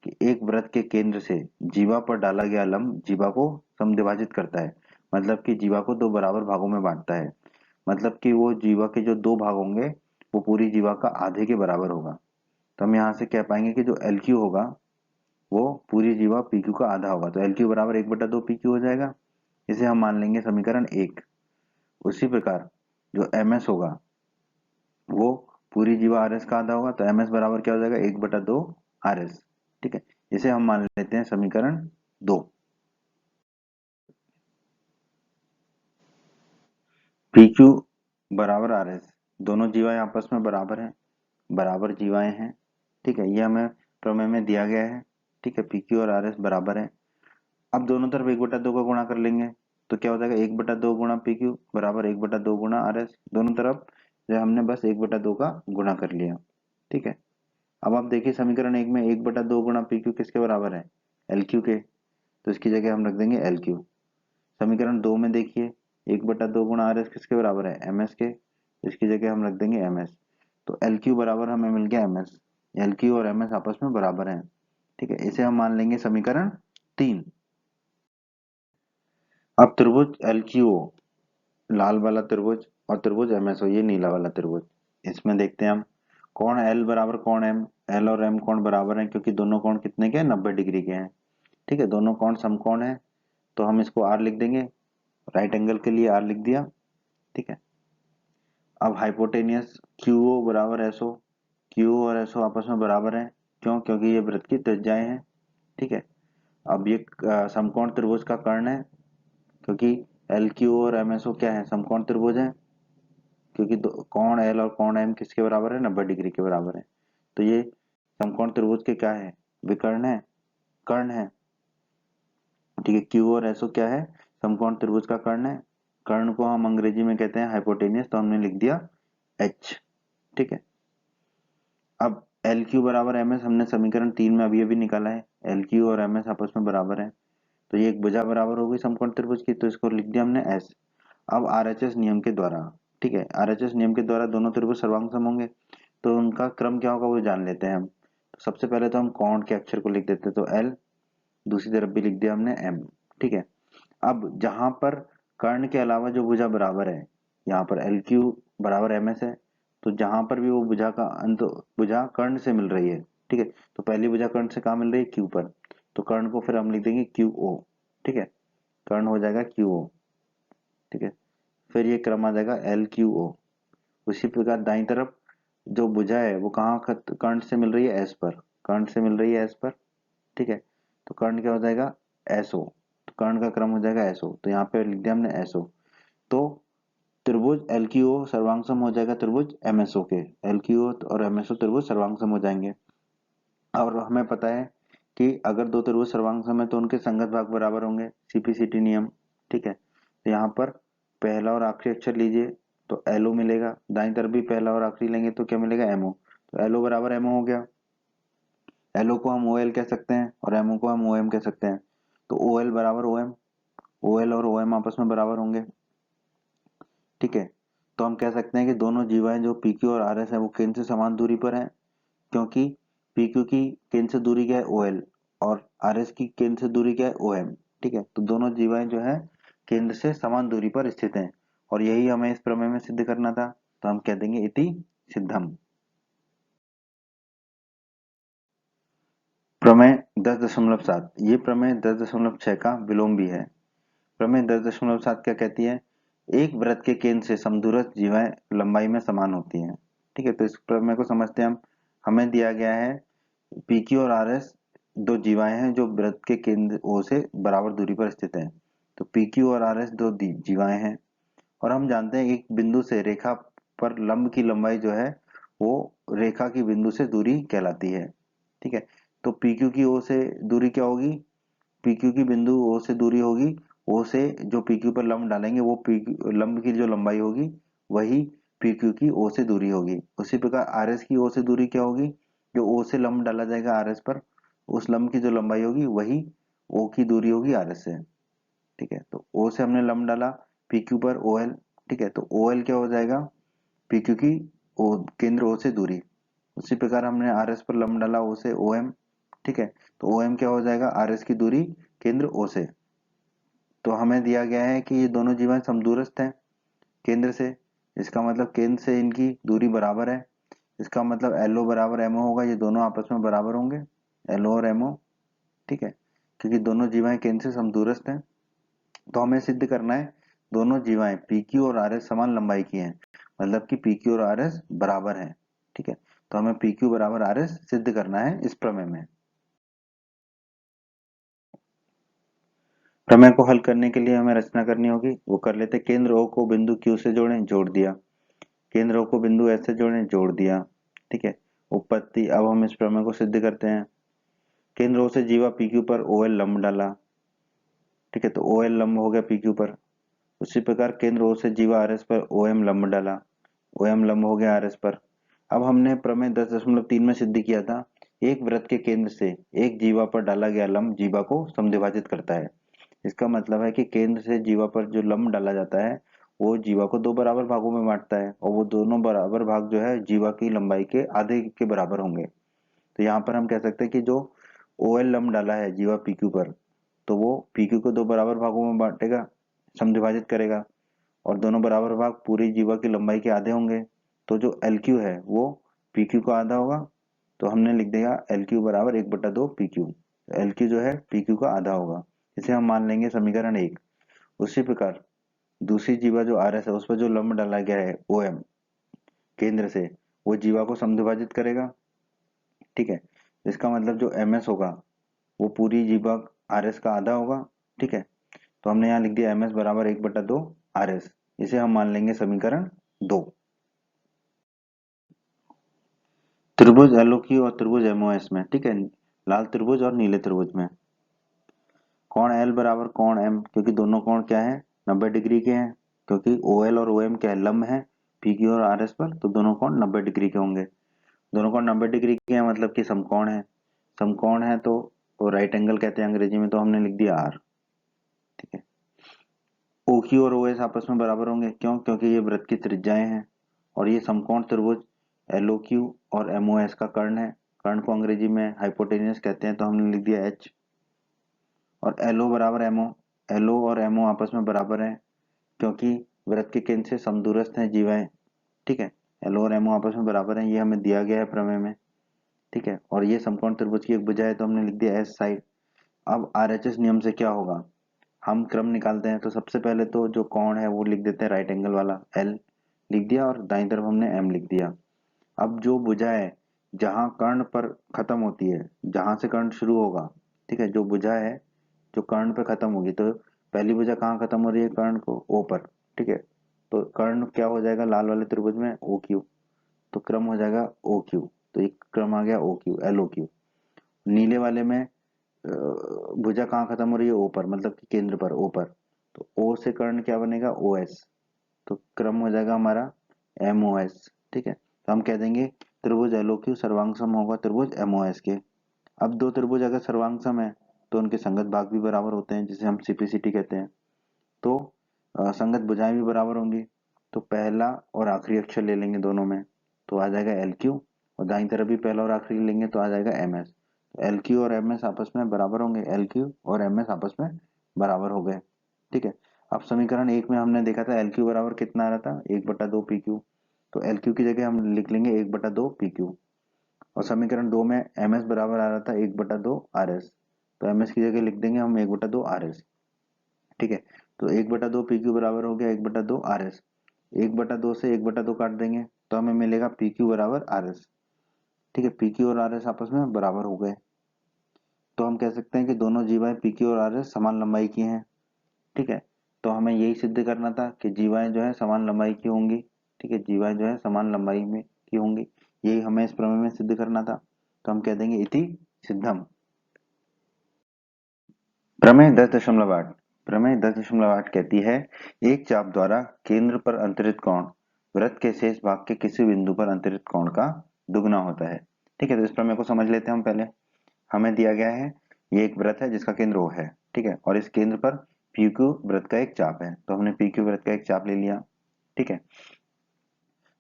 कि एक वृत्त के केंद्र से जीवा पर डाला गया लंब जीवा को समद्विभाजित करता है, मतलब कि जीवा को दो बराबर भागों में बांटता है, मतलब कि वो जीवा के जो दो भाग होंगे वो पूरी जीवा का आधे के बराबर होगा। तो हम यहाँ से कह पाएंगे कि जो LQ होगा वो पूरी जीवा PQ का आधा होगा, तो LQ बराबर 1/2 PQ हो जाएगा। इसे हम मान लेंगे समीकरण 1। उसी प्रकार जो MS होगा वो पूरी जीवा RS का आधा होगा, तो MS बराबर क्या हो जाएगा, 1/2 RS, ठीक है। इसे हम मान लेते हैं समीकरण 2। PQ बराबर RS, दोनों जीवाएं आपस में बराबर हैं, बराबर जीवाएं हैं, ठीक है। ये हमें प्रमेय में दिया गया है, ठीक है। PQ और RS बराबर है। अब दोनों तरफ 1/2 का गुणा कर लेंगे, तो क्या हो जाएगा, 1/2 गुणा PQ बराबर 1/2 गुणा RS। दोनों तरफ जो हमने बस 1/2 का गुणा कर लिया, ठीक है। अब आप देखिए समीकरण 1 में 1/2 गुणा PQ किसके बराबर है, LQ के, तो इसकी जगह हम रख देंगे LQ। समीकरण 2 में देखिए 1/2 गुणा RS किसके बराबर है, MS के, तो इसकी जगह हम रख देंगे MS। तो LQ बराबर हमें मिल गया MS। LQ और MS आपस में बराबर हैं, ठीक है। इसे हम मान लेंगे समीकरण 3। अब त्रिभुज LQO लाल वाला त्रिभुज और त्रिभुज MSO ये नीला वाला त्रिभुज, इसमें देखते हैं हम कोण L बराबर कोण M, L और M कोण बराबर हैं क्योंकि दोनों कोण कितने के हैं, 90 डिग्री के हैं, ठीक है। दोनों कोण समकोण है, तो हम इसको R लिख देंगे, राइट एंगल के लिए R लिख दिया, ठीक है। अब हाइपोटेनियस QO बराबर SO, QO और SO आपस में बराबर हैं, क्यों, क्योंकि ये वृत्त की त्रिज्याएं हैं, ठीक है। अब ये समकोण त्रिभुज का कर्ण है, क्योंकि LQ और MSO क्या है, समकोण त्रिभुज है, क्योंकि कोण एल और कोण एम किसके बराबर है, 90 डिग्री के बराबर है। तो ये समकोण त्रिभुज के क्या है, विकर्ण है, कर्ण है। ठीक है, क्यू और एसओ क्या है, समकोण त्रिभुज का कर्ण है। कर्ण को हम अंग्रेजी में कहते हैं हाइपोटेनियस, तो हमने लिख दिया एच। ठीक है, अब एल क्यू बराबर एम एस हमने समीकरण 3 में अभी अभी निकाला है। एल क्यू और एम एस आपस में बराबर है, तो ये एक भुजा बराबर होगी समकोण त्रिभुज की, तो इसको लिख दिया हमने एस। अब आरएचएस नियम के द्वारा, ठीक है, आरएचएस नियम के द्वारा दोनों त्रिभुज सर्वांग सम होंगे, तो उनका क्रम क्या होगा वो जान लेते हैं हम। तो सबसे पहले तो हम कोण के अक्षर को लिख देते हैं, तो एल, दूसरी तरफ भी लिख दिया हमने एम। ठीक है, अब जहां पर कर्ण के अलावा जो भुजा बराबर है, यहाँ पर एल क्यू बराबर एम एस है, तो जहां पर भी वो भुजा का अंत भुजा कर्ण से मिल रही है, ठीक है, तो पहली भुजा कर्ण से कहाँ मिल रही है, क्यू पर, तो कर्ण को फिर हम लिख देंगे क्यू ओ। ठीक है, कर्ण हो जाएगा क्यू ओ। ठीक है, फिर ये क्रम आ जाएगा एल क्यू ओ। उसी प्रकार दाईं तरफ जो भुजा है वो कहाँ कर्ण से मिल रही है, एस पर, कर्ण से मिल रही है एस पर। ठीक है, तो कर्ण क्या हो जाएगा, एसओ, तो कर्ण का क्रम हो जाएगा एसओ, तो यहाँ पे लिख दिया हमने एसओ। तो त्रिभुज एल क्यू ओ सर्वांग सम हो जाएगा त्रिभुज एमएसओ के, एल क्यू ओ और एमएसओ त्रिभुज सर्वांग सम हो जाएंगे। और हमें पता है कि अगर दो त्रिभुज सर्वांग सम है तो उनके संगत भाग बराबर होंगे, सीपीसीटी नियम। ठीक है, तो यहाँ पर पहला और आखिरी अक्षर लीजिए तो एलओ मिलेगा, दाईं तरफ भी पहला और आखिरी लेंगे तो क्या मिलेगा, एमओ, तो एलओ बराबर एमओ हो गया। एलओ को हम ओ एल कह सकते हैं और एमओ को हम ओ एम कह सकते हैं, तो ओ एल बराबर ओ एम, ओ एल और ओ एम आपस में बराबर होंगे। ठीक है, तो हम कह सकते हैं कि दोनों जीवाएं जो पी क्यू और आर एस है वो केंद्र से समान दूरी पर हैं, क्योंकि पी क्यू की केंद्र से दूरी क्या है, ओ एल, और आर एस की केंद्र से दूरी क्या है, ओ एम। ठीक है, तो दोनों जीवाएं जो है केंद्र से समान दूरी पर स्थित हैं, और यही हमें इस प्रमेय में सिद्ध करना था, तो हम कह देंगे इति सिद्धम। प्रमेय 10.7, ये प्रमेय 10.6 का विलोम भी है। प्रमेय 10.7 क्या कहती है, एक वृत्त के केंद्र से समदूरस्थ जीवाएं लंबाई में समान होती हैं। ठीक है, तो इस प्रमेय को समझते हैं हम। हमें दिया गया है पीक्यू और आर एस दो जीवाएं हैं जो वृत्त के केंद्र ओ से बराबर दूरी पर स्थित हैं। तो पीक्यू और आर एस दो जीवाएं हैं, और हम जानते हैं एक बिंदु से रेखा पर लंब की लंबाई जो है वो रेखा की बिंदु से दूरी कहलाती है। ठीक है, तो पीक्यू की ओ से दूरी क्या होगी, पीक्यू की बिंदु ओ से दूरी होगी, ओ से जो पीक्यू पर लंब डालेंगे वो पीक्यू लंब की जो लंबाई होगी वही पीक्यू की ओ से दूरी होगी। उसी प्रकार आर एस की ओ से दूरी क्या होगी, जो ओ से लंब डाला जाएगा आर एस पर, उस लंब की जो लंबाई होगी वही ओ की दूरी होगी आर एस से। ठीक है, तो ओ से हमने लंब डाला पीक्यू पर ओ एल। ठीक है, तो ओ एल क्या हो जाएगा, पीक्यू की ओ केंद्र ओ से दूरी। उसी प्रकार हमने आर एस पर लंब डाला ओ से ओ एम। ठीक है, तो ओ एम क्या हो जाएगा, आर एस की दूरी केंद्र ओ से। तो हमें दिया गया है कि ये दोनों जीवन समदूरस्थ हैं केंद्र से, इसका मतलब केंद्र से इनकी दूरी बराबर है। इसका मतलब एलओ बराबर एमओ होगा, ये दोनों आपस में बराबर होंगे, एलओ और एमओ। ठीक है, क्योंकि दोनों जीवाएं केंद्र से समदूरस्थ हैं, तो हमें सिद्ध करना है दोनों जीवाएं पीक्यू और आर एस समान लंबाई की हैं, मतलब कि पीक्यू और आर एस बराबर हैं। ठीक है, तो हमें पीक्यू बराबर आर एस सिद्ध करना है इस प्रमेय में। प्रमेय को हल करने के लिए हमें रचना करनी होगी, वो कर लेते। केंद्र ओ को बिंदु क्यू से जोड़ें, जोड़ दिया। केंद्र ओ को बिंदु एस से जोड़ें, जोड़ दिया। ठीक है, उत्पत्ति, अब हम इस प्रमेय को सिद्ध करते हैं। केंद्र ओ से जीवा पीक्यू पर ओ एल लंब डाला। ठीक है, तो ओ एल लंब हो गया पीक्यू पर। उसी प्रकार केंद्र ओ से जीवा आर एस पर ओ एम लंब डाला, ओ एम लंब हो गया आर एस पर। अब हमने प्रमेय 10.3 में सिद्ध किया था, एक वृत्त के केंद्र से एक जीवा पर डाला गया लंब जीवा को समद्विभाजित करता है। इसका मतलब है कि केंद्र से जीवा पर जो लंब डाला जाता है वो जीवा को दो बराबर भागों में बांटता है, और वो दोनों बराबर भाग जो है जीवा की लंबाई के आधे के बराबर होंगे। तो यहाँ पर हम कह सकते हैं कि जो ओ एल लंब डाला है जीवा पीक्यू पर, तो वो पीक्यू को दो बराबर भागों में बांटेगा, समद्विभाजित करेगा, और दोनों बराबर भाग पूरी जीवा की लंबाई के आधे होंगे। तो जो एल क्यू है वो पी क्यू का आधा होगा, तो हमने लिख देगा एल क्यू बराबर 1/2 पी क्यू। एल क्यू जो है पी क्यू का आधा होगा, इसे हम मान लेंगे समीकरण 1। उसी प्रकार दूसरी जीवा जो आर एस है उस पर जो लंब डाला गया है ओ एम केंद्र से, वो जीवा को समद्विभाजित करेगा। ठीक है, इसका मतलब जो एम एस होगा वो पूरी जीवा आर एस का आधा होगा। ठीक है, तो हमने यहाँ लिख दिया एम एस बराबर 1/2 आर एस, इसे हम मान लेंगे समीकरण 2। त्रिभुज एलओक्यू और त्रिभुज एमओएस में, ठीक है, लाल त्रिभुज और नीले त्रिभुज में कोण एल बराबर कोण एम, क्योंकि दोनों कोण क्या है 90 डिग्री के हैं, क्योंकि ओ एल और ओ एम क्या है लंब है पी क्यू और आर एस पर, तो दोनों कोण 90 डिग्री के होंगे। दोनों कोण 90 डिग्री के हैं मतलब कि समकोण है, समकोण है तो राइट एंगल कहते हैं अंग्रेजी में, तो हमने लिख दिया आर। ठीक है, ओ क्यू और ओ एस आपस में बराबर होंगे, क्यों, क्योंकि ये वृत्त की त्रिज्याएं हैं और ये समकोण त्रिभुज एल ओ क्यू और एम ओ एस का कर्ण है। कर्ण को अंग्रेजी में हाइपोटेन्यूस कहते हैं, तो हमने लिख दिया एच। और एलओ बराबर एमओ, एलओ और एमओ आपस में बराबर हैं क्योंकि वृत्त के केंद्र से समदूरस्थ हैं जीवाएं। ठीक है, एलओ और एमओ आपस में बराबर हैं, ये हमें दिया गया है प्रमेय में। ठीक है, और ये समकोण त्रिभुज की एक भुजा है, तो हमने लिख दिया एस साइड। अब आरएचएस नियम से क्या होगा, हम क्रम निकालते हैं। तो सबसे पहले तो जो कोण है वो लिख देते हैं राइट एंगल वाला, एल लिख दिया और दाईं तरफ हमने एम लिख दिया। अब जो भुजा है जहां कर्ण पर खत्म होती है, जहां से कर्ण शुरू होगा, ठीक है, जो भुजा है जो कर्ण पे खत्म होगी, तो पहली भुजा कहाँ खत्म हो रही है कर्ण को ओ पर। ठीक है, तो कर्ण क्या हो जाएगा लाल वाले त्रिभुज में ओ क्यू, तो क्रम हो जाएगा ओ क्यू, तो एक क्रम आ गया O Q L O Q. नीले वाले में भुजा कहाँ खत्म हो रही है ओ पर, मतलब कि केंद्र पर ओ पर, तो ओ से कर्ण क्या बनेगा ओ एस, तो क्रम हो जाएगा हमारा एम ओ एस। ठीक है, तो हम कह देंगे त्रिभुज एल ओ क्यू सर्वांग सम होगा त्रिभुज एम ओ एस के। अब दो त्रिभुज अगर सर्वांग सम है तो उनके संगत भाग भी बराबर होते हैं, जिसे हम सीपीसीटी कहते हैं। तो संगत भुजाएं भी बराबर होंगी, तो पहला और आखिरी अक्षर ले लेंगे दोनों में, तो आ जाएगा एल क्यू, और दाईं तरफ भी पहला और आखिरी लेंगे तो आ जाएगा एम एस। तो एल क्यू और एम एस आपस में बराबर होंगे, एल क्यू और एम एस आपस में बराबर हो गए। ठीक है, अब समीकरण एक में हमने देखा था एल क्यू बराबर कितना आ रहा था 1/2 पी क्यू, तो एल क्यू की जगह हम लिख लेंगे 1/2 पी क्यू। और समीकरण दो में एम एस बराबर आ रहा था 1/2 आर एस, तो एम एस की जगह लिख देंगे हम 1/2 आर एस। ठीक है, तो 1/2 पी क्यू बराबर हो गया 1/2 आर एस। 1/2 से 1/2 काट देंगे तो हमें मिलेगा पी क्यू बराबर आर एस। ठीक है, पी क्यू और आर एस आपस में बराबर हो गए, तो हम कह सकते हैं कि दोनों जीवाएं पी क्यू और आर एस समान लंबाई की हैं। ठीक है, तो हमें यही सिद्ध करना था कि जीवाएं जो है समान लंबाई की होंगी। ठीक है, जीवाएं जो है समान लंबाई में की होंगी, यही हमें इस प्रमेय में सिद्ध करना था, तो हम कह देंगे इति सिद्धम। प्रमेय 10.8, प्रमेय 10.8 कहती है एक चाप द्वारा केंद्र पर अंतरित कोण वृत्त के शेष भाग के किसी बिंदु पर अंतरित कोण का दुगना होता है। ठीक है, तो इस प्रमेय को समझ लेते हैं हम पहले। हमें दिया गया है ये एक वृत्त है जिसका केंद्र O है। ठीक है, और इस केंद्र पर PQ वृत्त का एक चाप है, तो हमने PQ वृत्त का एक चाप ले लिया। ठीक है,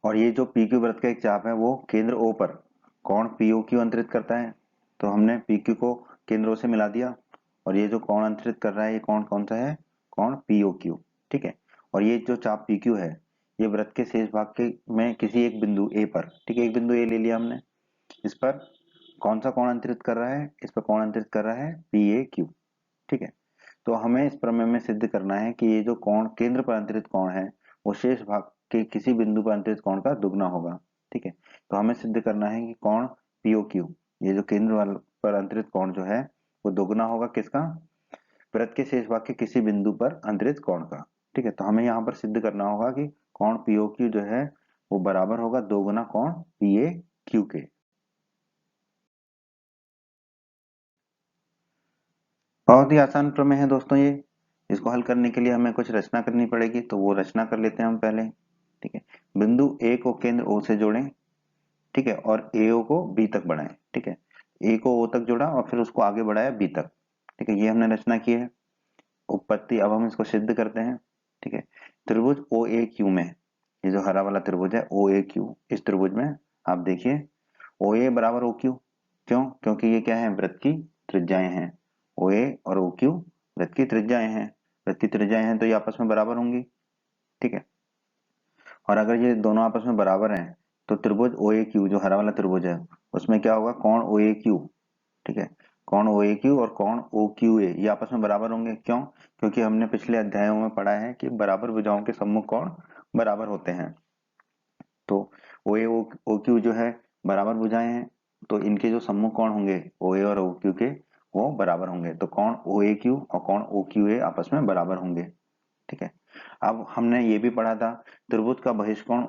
और ये जो PQ वृत्त का एक चाप है वो केंद्र O पर कोण POQ अंतरित करता है, तो हमने PQ को केंद्र O से मिला दिया। और ये जो कोण अंतरित कर रहा है ये कोण कौन सा है, कोण POQ। ठीक है, और ये जो चाप PQ है ये वृत्त के शेष भाग के में किसी एक बिंदु A पर, ठीक है, एक बिंदु A ले लिया हमने, इस पर कौन सा कोण अंतरित कर रहा है, इस पर कोण अंतरित कर रहा है PAQ। ठीक है, तो हमें इस प्रमेय में सिद्ध करना है कि ये जो कोण केंद्र पर अंतरित कोण है वो शेष भाग के किसी बिंदु पर अंतरित कोण का दुगना होगा। ठीक है, तो हमें सिद्ध करना है कि कोण POQ, ये जो केंद्र वाले पर अंतरित कोण जो है वो दुगना होगा किसका, वृत्त के शेष भाग के किसी बिंदु पर अंतरित कोण का। ठीक है, तो हमें यहाँ पर सिद्ध करना होगा कि कोण POQ जो है वो बराबर होगा 2 गुना कोण PAQ के। बहुत ही आसान प्रमेय है दोस्तों ये। इसको हल करने के लिए हमें कुछ रचना करनी पड़ेगी, तो वो रचना कर लेते हैं हम पहले। ठीक है, बिंदु ए को केंद्र ओ से जोड़ें। ठीक है, और एओ को बी तक बढ़ाएं। ठीक है, ए को ओ तक जोड़ा और फिर उसको आगे बढ़ाया बी तक। ठीक है, ये हमने रचना की है उत्पत्ति। अब हम इसको सिद्ध करते हैं। ठीक है, त्रिभुज ओ ए क्यू में, ये जो हरा वाला त्रिभुज है ओ ए क्यू, इस त्रिभुज में आप देखिए ओ ए बराबर ओ क्यू, क्यों, क्योंकि ये क्या है वृत्त की त्रिज्याएं हैं। ओ ए और ओ क्यू वृत्त की त्रिज्याएं हैं, वृत्त की त्रिज्याएं हैं तो ये आपस में बराबर होंगी। ठीक है, और अगर ये दोनों आपस में बराबर हैं तो त्रिभुज ओ ए क्यू जो हरा वाला त्रिभुज है उसमें क्या होगा कोण ओ ए क्यू। ठीक है, कोण ओ ए क्यू और कोण ओ क्यू ए ये आपस में बराबर होंगे, क्यों, क्योंकि हमने पिछले अध्यायों में पढ़ा है कि बराबर भुजाओं के सम्मुख कोण बराबर होते हैं। तो ओ ए ओ क्यू जो है बराबर भुजाएं हैं, तो इनके जो सम्मुख कोण होंगे ओ ए और ओ क्यू के वो बराबर होंगे, तो कोण ओ ए क्यू और कोण ओ क्यू ए आपस में बराबर होंगे। ठीक है, अब हमने ये भी पढ़ा था त्रिभुज का बहिष्कोण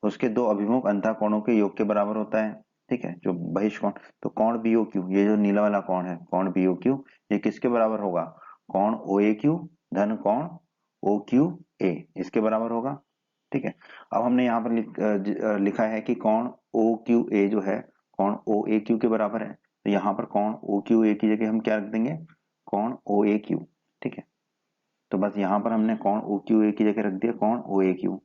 उसके दो अभिमुख अंतः कोणों के योग के बराबर होता है। ठीक है, जो बहिष्कोण, तो कोण बी ओ क्यू, ये जो नीला वाला कोण है कोण बी ओ क्यू, ये किसके बराबर होगा? कोण ओ ए क्यू धन कोण ओ क्यू ए, इसके बराबर होगा। ठीक है, अब हमने यहाँ पर लिखा है कि कोण ओ क्यू ए जो है कोण ओ ए क्यू के बराबर है, तो यहाँ पर कोण ओ क्यू ए की जगह हम क्या रख देंगे? कोण ओ ए क्यू। ठीक है, तो बस यहाँ पर हमने कोण ओ क्यू ए की जगह रख दिया कोण ओ ए क्यू।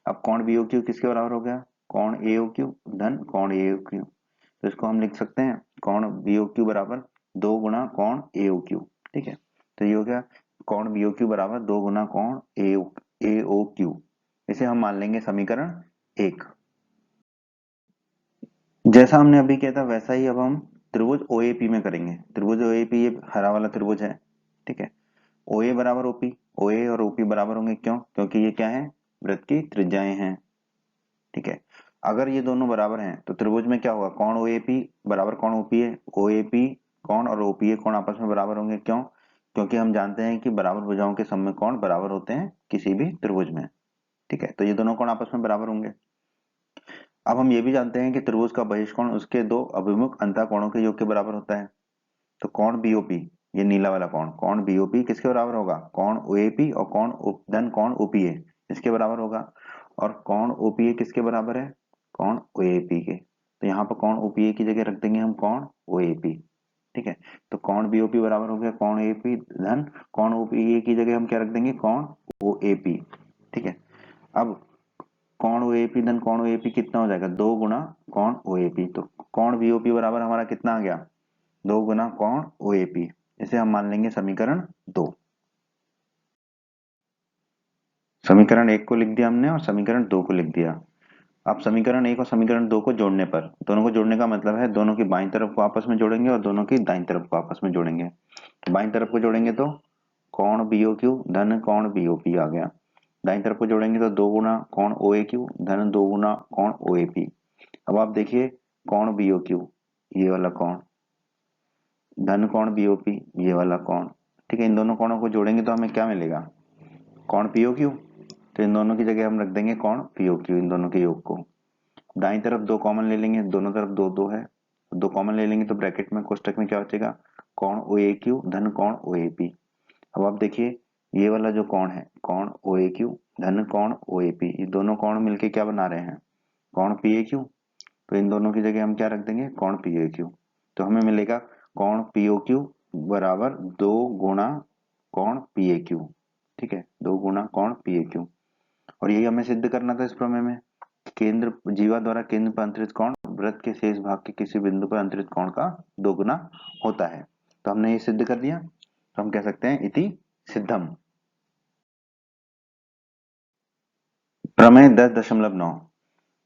अब कोण बी ओ क्यू किसके बराबर हो गया? कोण ए ओ क्यू धन कोण ए ओ क्यू, तो इसको हम लिख सकते हैं कोण बी ओ क्यू बराबर 2 गुना कोण ए ओ क्यू। ठीक है, तो ये हो गया कोण बी ओ क्यू बराबर 2 गुना कोण ए ओ क्यू। इसे हम मान लेंगे समीकरण 1। जैसा हमने अभी किया था वैसा ही अब हम त्रिभुज ओएपी में करेंगे। त्रिभुज ओएपी ये हरा वाला त्रिभुज है। ठीक है, ओए बराबर ओपी, ओए और ओपी बराबर होंगे, क्यों? क्योंकि ये क्या है? वृत्त की त्रिज्याएं हैं। ठीक है, अगर ये दोनों बराबर हैं तो त्रिभुज में क्या होगा? कोण ओएपी बराबर कोण ओपी है, ओएपी कोण और ओपीए कोण आपस में बराबर होंगे, क्यों? क्योंकि हम जानते हैं कि बराबर भुजाओं के सममित कोण बराबर होते हैं किसी भी त्रिभुज में। ठीक है, तो ये दोनों कोण आपस में बराबर होंगे। अब हम ये भी जानते हैं कि त्रिभुज का बहिष्कोण उसके दो अभिमुख अंतःकोणों के योग के बराबर होता है। तो कोण बीओपी, ये नीला वाला कोण, कोण बीओपी किसके बराबर होगा? कोण ओएपी और धन कोण ओपीए, इसके बराबर होगा। और कोण ओपीए किसके बराबर है? कोण ओएपी के। तो यहाँ पर कोण ओपीए की जगह रख देंगे हम कोण ओएपी। ठीक है, तो कोण बीओपी बराबर हो गया कोण एपी धन कोण ओपीए की जगह हम क्या रख देंगे? कोण ओएपी। ठीक है, अब कोण ओएपी धन कोण ओएपी कितना हो जाएगा? 2 गुना कोण ओएपी, तो कोण बीओपी बराबर हमारा कितना आ गया? 2 गुना कोण ओएपी। इसे हम मान लेंगे समीकरण 2। समीकरण 1 को लिख दिया हमने और समीकरण 2 को लिख दिया। अब समीकरण 1 और समीकरण 2 को जोड़ने पर, दोनों को जोड़ने का मतलब है दोनों की बाईं तरफ को आपस में जोड़ेंगे और दोनों की दाईं तरफ को आपस में जोड़ेंगे। तो बाईं तरफ को जोड़ेंगे तो कोण बीओक्यू धन कोण बीओपी आ गया। दाईं तरफ को जोड़ेंगे तो 2 गुना कोण ओएक्यू धन 2 गुना कोण ओएपी। अब आप देखिए कोण बीओक्यू, ये वाला कोण, धन कोण बीओपी, ये वाला कोण। ठीक है, इन दोनों कोणों को जोड़ेंगे तो हमें क्या मिलेगा? कोण पीओक्यू। तो इन दोनों की जगह हम रख देंगे कोण पीओक्यू, इन दोनों के योग को। दाईं तरफ 2 कॉमन ले लेंगे, दोनों तरफ 2 2 है, 2 कॉमन ले लेंगे तो ब्रैकेट में कोष्टक में क्या बचेगा? कोण ओएक्यू धन कोण ओएपी। अब आप देखिए ये वाला जो कोण है कोण ओएक्यू धन कोण ओएपी, ये दोनों कोण मिलके क्या बना रहे हैं? कोण पीएक्यू। तो इन दोनों की जगह हम क्या रख देंगे? कोण पीएक्यू। तो हमें मिलेगा कोण पीओक्यू बराबर 2 गुना कोण पीएक्यू। ठीक है, 2 गुना कोण पीएक्यू। और यही हमें सिद्ध करना था इस प्रमेय में। केंद्र जीवा द्वारा केंद्र पर अंतरित कोण वृत्त के शेष भाग के किसी बिंदु पर अंतरित कोण का 2 गुना होता है। तो हमने ये सिद्ध कर दिया, तो हम कह सकते हैं इति सिद्धम। प्रमेय 10.9।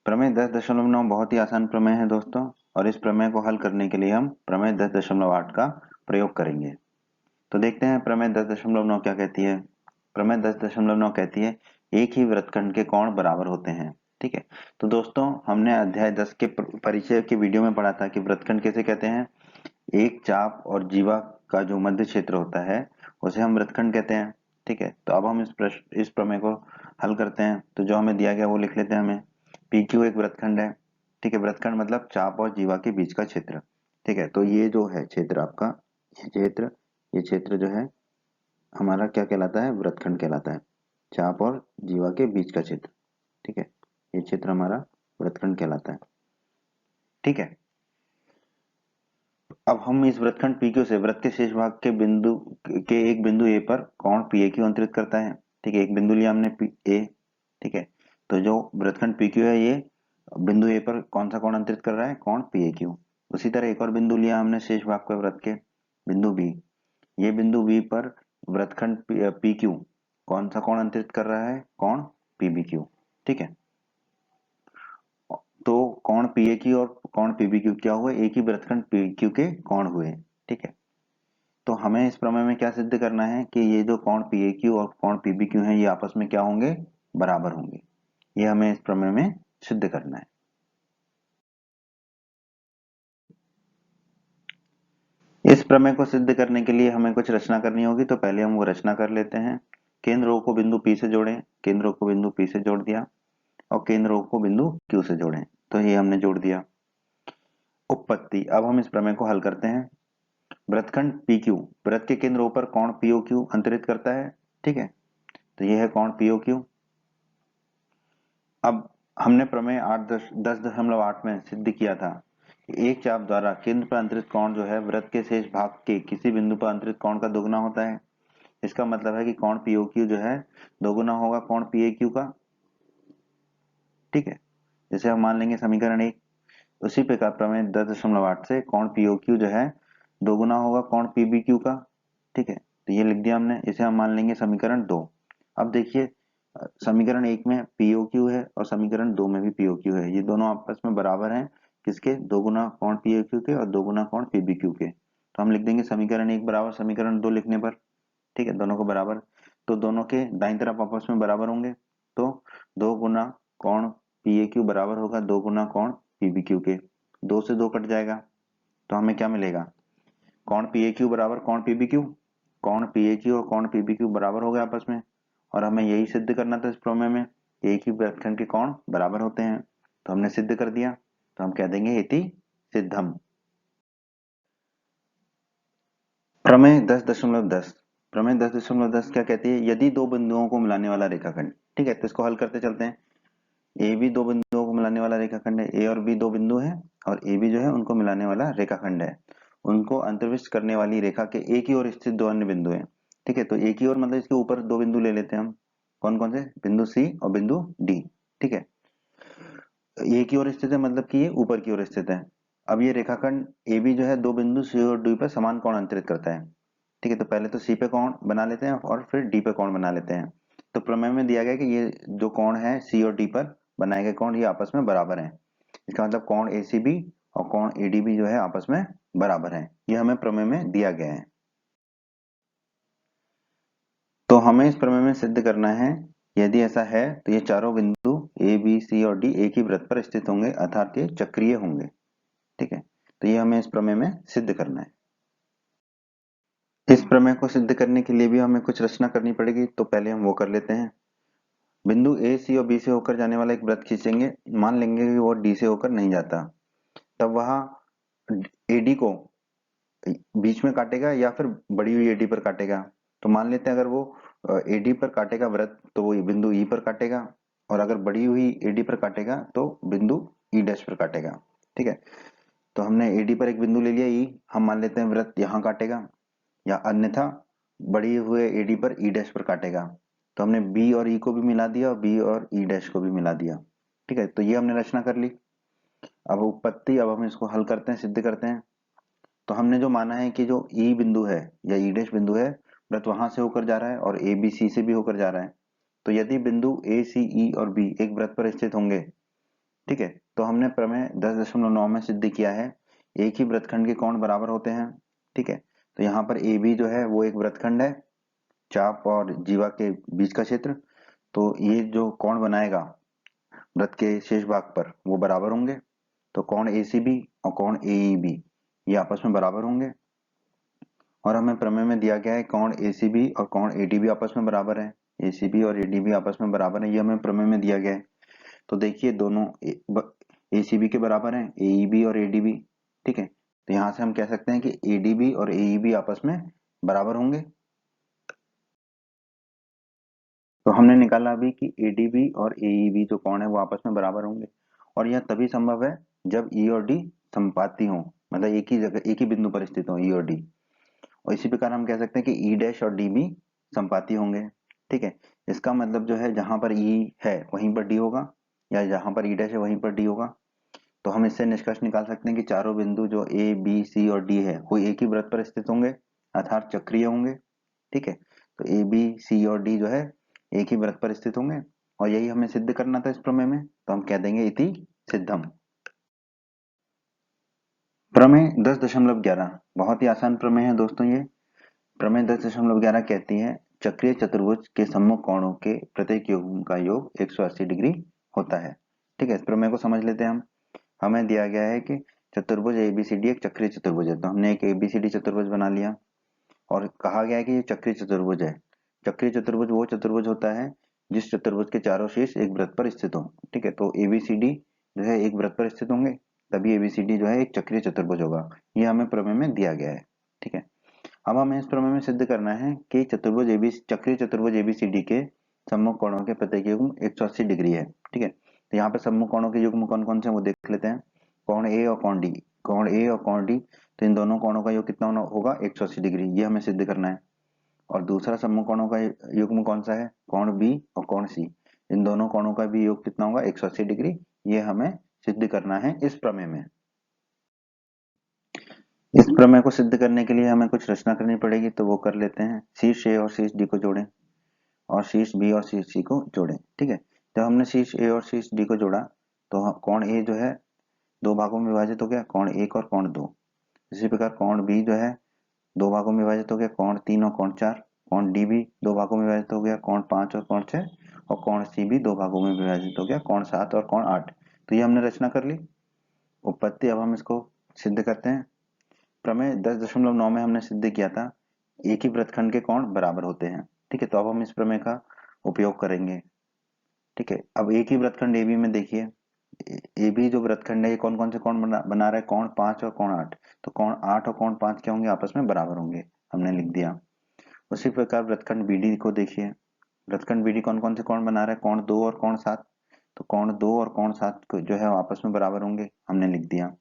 प्रमेय 10.9 बहुत ही आसान प्रमेय है दोस्तों, और इस प्रमेय को हल करने के लिए हम प्रमेय 10.8 का प्रयोग करेंगे। तो देखते हैं प्रमेय 10.9 क्या कहती है। प्रमेय 10.9 कहती है एक ही वृत्तखंड के कोण बराबर होते हैं। ठीक है, तो दोस्तों हमने अध्याय 10 के परिचय के वीडियो में पढ़ा था कि वृत्तखंड कैसे कहते हैं? एक चाप और जीवा का जो मध्य क्षेत्र होता है उसे हम वृत्तखंड कहते हैं। ठीक है, तो अब हम इस प्रमेय को हल करते हैं। तो जो हमें दिया गया वो लिख लेते हैं। हमें पी क्यू एक वृत्तखंड है। ठीक है, वृत्तखंड मतलब चाप और जीवा के बीच का क्षेत्र। ठीक है, तो ये जो है क्षेत्र आपका, ये क्षेत्र जो है हमारा क्या कहलाता है? वृत्तखंड कहलाता है, चाप और जीवा के बीच का क्षेत्र। ठीक है, ये क्षेत्र हमारा वृत्तखंड कहलाता है। ठीक है, अब हम इस वृत्तखंड PQ से वृत्त के शेष भाग के एक बिंदु A पर कोण PAQ अंतरित करता है। ठीक है, एक बिंदु लिया हमने A। ठीक है, तो जो वृत्तखंड PQ है ये बिंदु A पर कौन सा कोण अंतरित कर रहा है? कोण PAQ। उसी तरह एक और बिंदु लिया हमने शेष भाग के वृत्त के, बिंदु B। ये बिंदु B पर वृत्तखंड PQ कौन सा कोण अंतरित कर रहा है? कोण PBQ। ठीक है, तो कोण PAQ और कोण PBQ क्या हुए? एक ही वृत्तखंड PQ के कोण हुए। ठीक है, तो हमें इस प्रमेय में क्या सिद्ध करना है कि ये जो कोण PAQ और कोण PBQ हैं ये आपस में क्या होंगे? बराबर होंगे। ये हमें इस प्रमेय में सिद्ध करना है। इस प्रमेय को सिद्ध करने के लिए हमें कुछ रचना करनी होगी, तो पहले हम वो रचना कर लेते हैं। केंद्र O को बिंदु P से जोड़ें, केंद्र O को बिंदु P से जोड़ दिया, और केंद्र O को बिंदु Q से जोड़ें। तो ये हमने जोड़ दिया। उपपत्ति। अब हम इस प्रमेय को हल करते हैं। वृत्तखंड PQ, वृत्त के केंद्र ऊपर कोण POQ अंतरित करता है। ठीक है, तो यह है कोण POQ। अब हमने प्रमेय 10.8 में सिद्ध किया था कि एक चाप द्वारा केंद्र पर अंतरित कोण जो है वृत्त के शेष भाग के किसी बिंदु पर अंतरित कोण का दोगुना होता है। इसका मतलब है कि कोण POQ जो है दोगुना होगा कोण PAQ का। ठीक है, जैसे हम मान लेंगे समीकरण 1, उसी प्रकार प्रमेय 10.8 से कोण POQ जो है दोगुना होगा कोण PBQ का। ठीक है, तो ये लिख दिया हमने, इसे हम मान लेंगे समीकरण 2। अब देखिए समीकरण 1 में POQ है और समीकरण 2 में भी POQ है, ये दोनों आपस में बराबर हैं। किसके? दोगुना कोण POQ के और दोगुना कोण PBQ के। तो हम लिख देंगे समीकरण 1 बराबर समीकरण 2 लिखने पर। ठीक है, दोनों को बराबर, तो दोनों के दाईं तरफ आपस में बराबर होंगे, तो 2 गुना कोण PAQ बराबर होगा 2 गुना कोण PBQ के। 2 से 2 कट जाएगा, तो हमें क्या मिलेगा? कोण PAQ बराबर कोण PBQ। कोण PAQ और कोण PBQ बराबर हो गए आपस में, और हमें यही सिद्ध करना था इस प्रमेय में, एक ही वृत्तखंड के कोण बराबर होते हैं। तो हमने सिद्ध कर दिया, तो हम कह देंगे इति सिद्धम। प्रमेय 10.10, प्रमेय 10.10 क्या कहती है? यदि दो बिंदुओं को मिलाने वाला रेखाखंड, ठीक है, तो इसको हल करते चलते हैं। ए भी दो बिंदुओं को मिलाने वाला रेखाखंड है, ए और बी दो बिंदु है, और ए बी जो है उनको मिलाने वाला रेखाखंड है। उनको अंतर्विष्ट करने वाली रेखा के एक ही ओर स्थित दो अन्य बिंदु हैं। ठीक है, तो एक ही ओर मतलब इसके ऊपर दो बिंदु ले लेते हैं हम। कौन कौन से? बिंदु सी और बिंदु डी। ठीक है, एक ही ओर स्थित है मतलब कि ये ऊपर की ओर स्थित है। अब ये रेखाखंड ए बी जो है दो बिंदु सी और डी पर समान कोण अंतरित करता है। ठीक है, तो पहले तो सी पे कोण बना लेते हैं और फिर डी पे कोण बना लेते हैं। तो प्रमेय में दिया गया कि ये जो कोण है सी और डी पर बनाए गए कोण ये आपस में बराबर हैं। इसका मतलब कोण ACB और कोण ADB जो है आपस में बराबर हैं। ये हमें प्रमेय में दिया गया है। तो हमें इस प्रमेय में सिद्ध करना है, यदि ऐसा है तो ये चारों बिंदु A, B, C और D एक ही वृत्त पर स्थित होंगे, अर्थात ये चक्रीय होंगे। ठीक है, तो ये हमें इस प्रमेय में सिद्ध करना है। इस प्रमेय को सिद्ध करने के लिए भी हमें कुछ रचना करनी पड़ेगी, तो पहले हम वो कर लेते हैं। बिंदु A, C और B से होकर जाने वाला एक वृत्त खींचेंगे। मान लेंगे कि वो D से होकर नहीं जाता, तब वहां AD को बीच में काटेगा या फिर बड़ी हुई एडी पर काटेगा। तो मान लेते हैं अगर वो एडी पर काटेगा वृत्त तो वो बिंदु ई पर काटेगा, और अगर बड़ी हुई एडी पर काटेगा तो बिंदु ई डैश पर काटेगा। ठीक है, तो हमने एडी पर एक बिंदु ले लिया ई, हम मान लेते हैं वृत्त यहाँ काटेगा, या अन्यथा बड़ी हुए एडी पर ई डैश पर काटेगा। तो हमने बी और ई को भी मिला दिया और बी और ई डैश को भी मिला दिया। ठीक है, तो ये हमने रचना कर ली। अब उत्पत्ति, अब हम इसको हल करते हैं, सिद्ध करते हैं। तो हमने जो माना है कि जो ई बिंदु है या ई डैश बिंदु है वृत्त वहां से होकर जा रहा है और ए बी सी से भी होकर जा रहा है। तो यदि बिंदु ए सी ई और बी एक वृत्त पर स्थित होंगे, ठीक है, तो हमने प्रमेय 10.9 में सिद्ध किया है एक ही वृत्तखंड के कोण बराबर होते हैं। ठीक है, तो यहाँ पर ए बी जो है वो एक वृत्तखंड है, चाप और जीवा के बीच का क्षेत्र। तो ये जो कोण बनाएगा वृत्त के शेष भाग पर वो बराबर होंगे। तो कोण ACB और कोण AEB ये आपस में बराबर होंगे, और हमें प्रमेय में दिया गया है कोण ACB और कोण ADB आपस में बराबर है। ACB और ADB आपस में बराबर है, ये हमें प्रमेय में दिया गया है। तो देखिए दोनों ACB के बराबर हैं, AEB और ADB। ठीक है, तो यहाँ से हम कह सकते हैं कि ADB और AEB आपस में बराबर होंगे। तो हमने निकाला अभी कि ADB और AEB जो कोण है वो आपस में बराबर होंगे, और यह तभी संभव है जब E और D संपाती हों, मतलब एक ही जगह एक ही बिंदु पर स्थित हो E और D। और इसी प्रकार हम कह सकते हैं कि ई डैश और डी भी संपाती होंगे। ठीक है, इसका मतलब जो है जहां पर ई है वहीं पर डी होगा, या जहां पर ई डैश है वहीं पर डी होगा। तो हम इससे निष्कर्ष निकाल सकते हैं कि चारों बिंदु जो ए बी सी और डी है वो एक ही वृत्त पर स्थित होंगे, अर्थात चक्रीय होंगे। ठीक है, तो ए बी सी और डी जो है एक ही वृत्त पर स्थित होंगे, और यही हमें सिद्ध करना था इस प्रमेय में, तो हम कह देंगे इति सिद्धम। प्रमेय 10.11 बहुत ही आसान प्रमेय है दोस्तों ये। प्रमेय 10.11 कहती है चक्रीय चतुर्भुज के सम्मुख कोणों के प्रत्येक योग का योग 180 डिग्री होता है। ठीक है, इस प्रमेय को समझ लेते हैं हम। हमें दिया गया है कि चतुर्भुज ABCD एक चक्रीय चतुर्भुज है, तो हमने एक ABCD चतुर्भुज बना लिया, और कहा गया है कि ये चक्रीय चतुर्भुज है। चक्रीय चतुर्भुज वो चतुर्भुज होता है जिस चतुर्भुज के चारों शीर्ष एक वृत्त पर स्थित हो। ठीक है, तो ABCD जो है एक वृत्त पर स्थित होंगे, तभी एबीसीडी जो है एक चक्रीय चतुर्भुज होगा। ये हमें प्रमेय में दिया गया है। ठीक है, अब हमें इस प्रमेय में सिद्ध करना है कि चक्रीय चतुर्भुज एबीसीडी के सम्मुख कोणों के प्रत्येक युग्म 180 डिग्री है। ठीक है, तो यहाँ पे सम्मुख कोणों के युग्म कौन कौन से हैं वो देख लेते हैं। कोण ए और कोण डी, कोण ए और कोण डी, तो इन दोनों कोणों का योग कितना होगा 180 डिग्री, ये हमें सिद्ध करना है। और दूसरा सम्मुख कोणों का युग्म कौन सा है, कोण बी और कोण सी, इन दोनों कोणों का भी योग कितना होगा 180 डिग्री, ये हमें सिद्ध करना है इस प्रमेय में। इस प्रमेय को सिद्ध करने के लिए हमें कुछ रचना करनी पड़ेगी, तो वो कर लेते हैं। शीर्ष ए और शीर्ष डी को जोड़ें और शीर्ष बी और शीर्ष सी को जोड़ें। ठीक है, जब हमने शीर्ष ए और शीर्ष डी को जोड़ा तो कोण ए जो है दो भागों में विभाजित हो गया, कोण एक और कोण दो। इसी प्रकार कोण बी जो है दो भागों में विभाजित हो गया, कोण तीन और कोण चार। कोण डी भी दो भागों में विभाजित हो गया, कोण पांच और कोण छह। और कोण सी भी दो भागों में विभाजित हो गया, कोण सात और कोण आठ। तो ये हमने रचना कर ली उत्पत्ति। अब हम इसको सिद्ध करते हैं। प्रमेय 10.9 में हमने सिद्ध किया था एक ही वृत्तखंड के कोण बराबर होते हैं। ठीक है, तो अब हम इस प्रमेय का उपयोग करेंगे। ठीक है, अब एक ही वृत्तखंड एबी में देखिए, एबी जो वृत्तखंड है ये कौन कौन से कोण बना रहा है, कोण पांच और कोण आठ। तो कोण आठ और कोण पांच क्या होंगे, आपस में बराबर होंगे, हमने लिख दिया। उसी प्रकार वृत्तखंड बीडी को देखिए, वृत्तखंड बीडी कौन कौन से कोण बना रहा है, कोण दो और कोण सात। तो कोण दो और कोण सात जो है आपस में बराबर होंगे, हमने लिख दिया।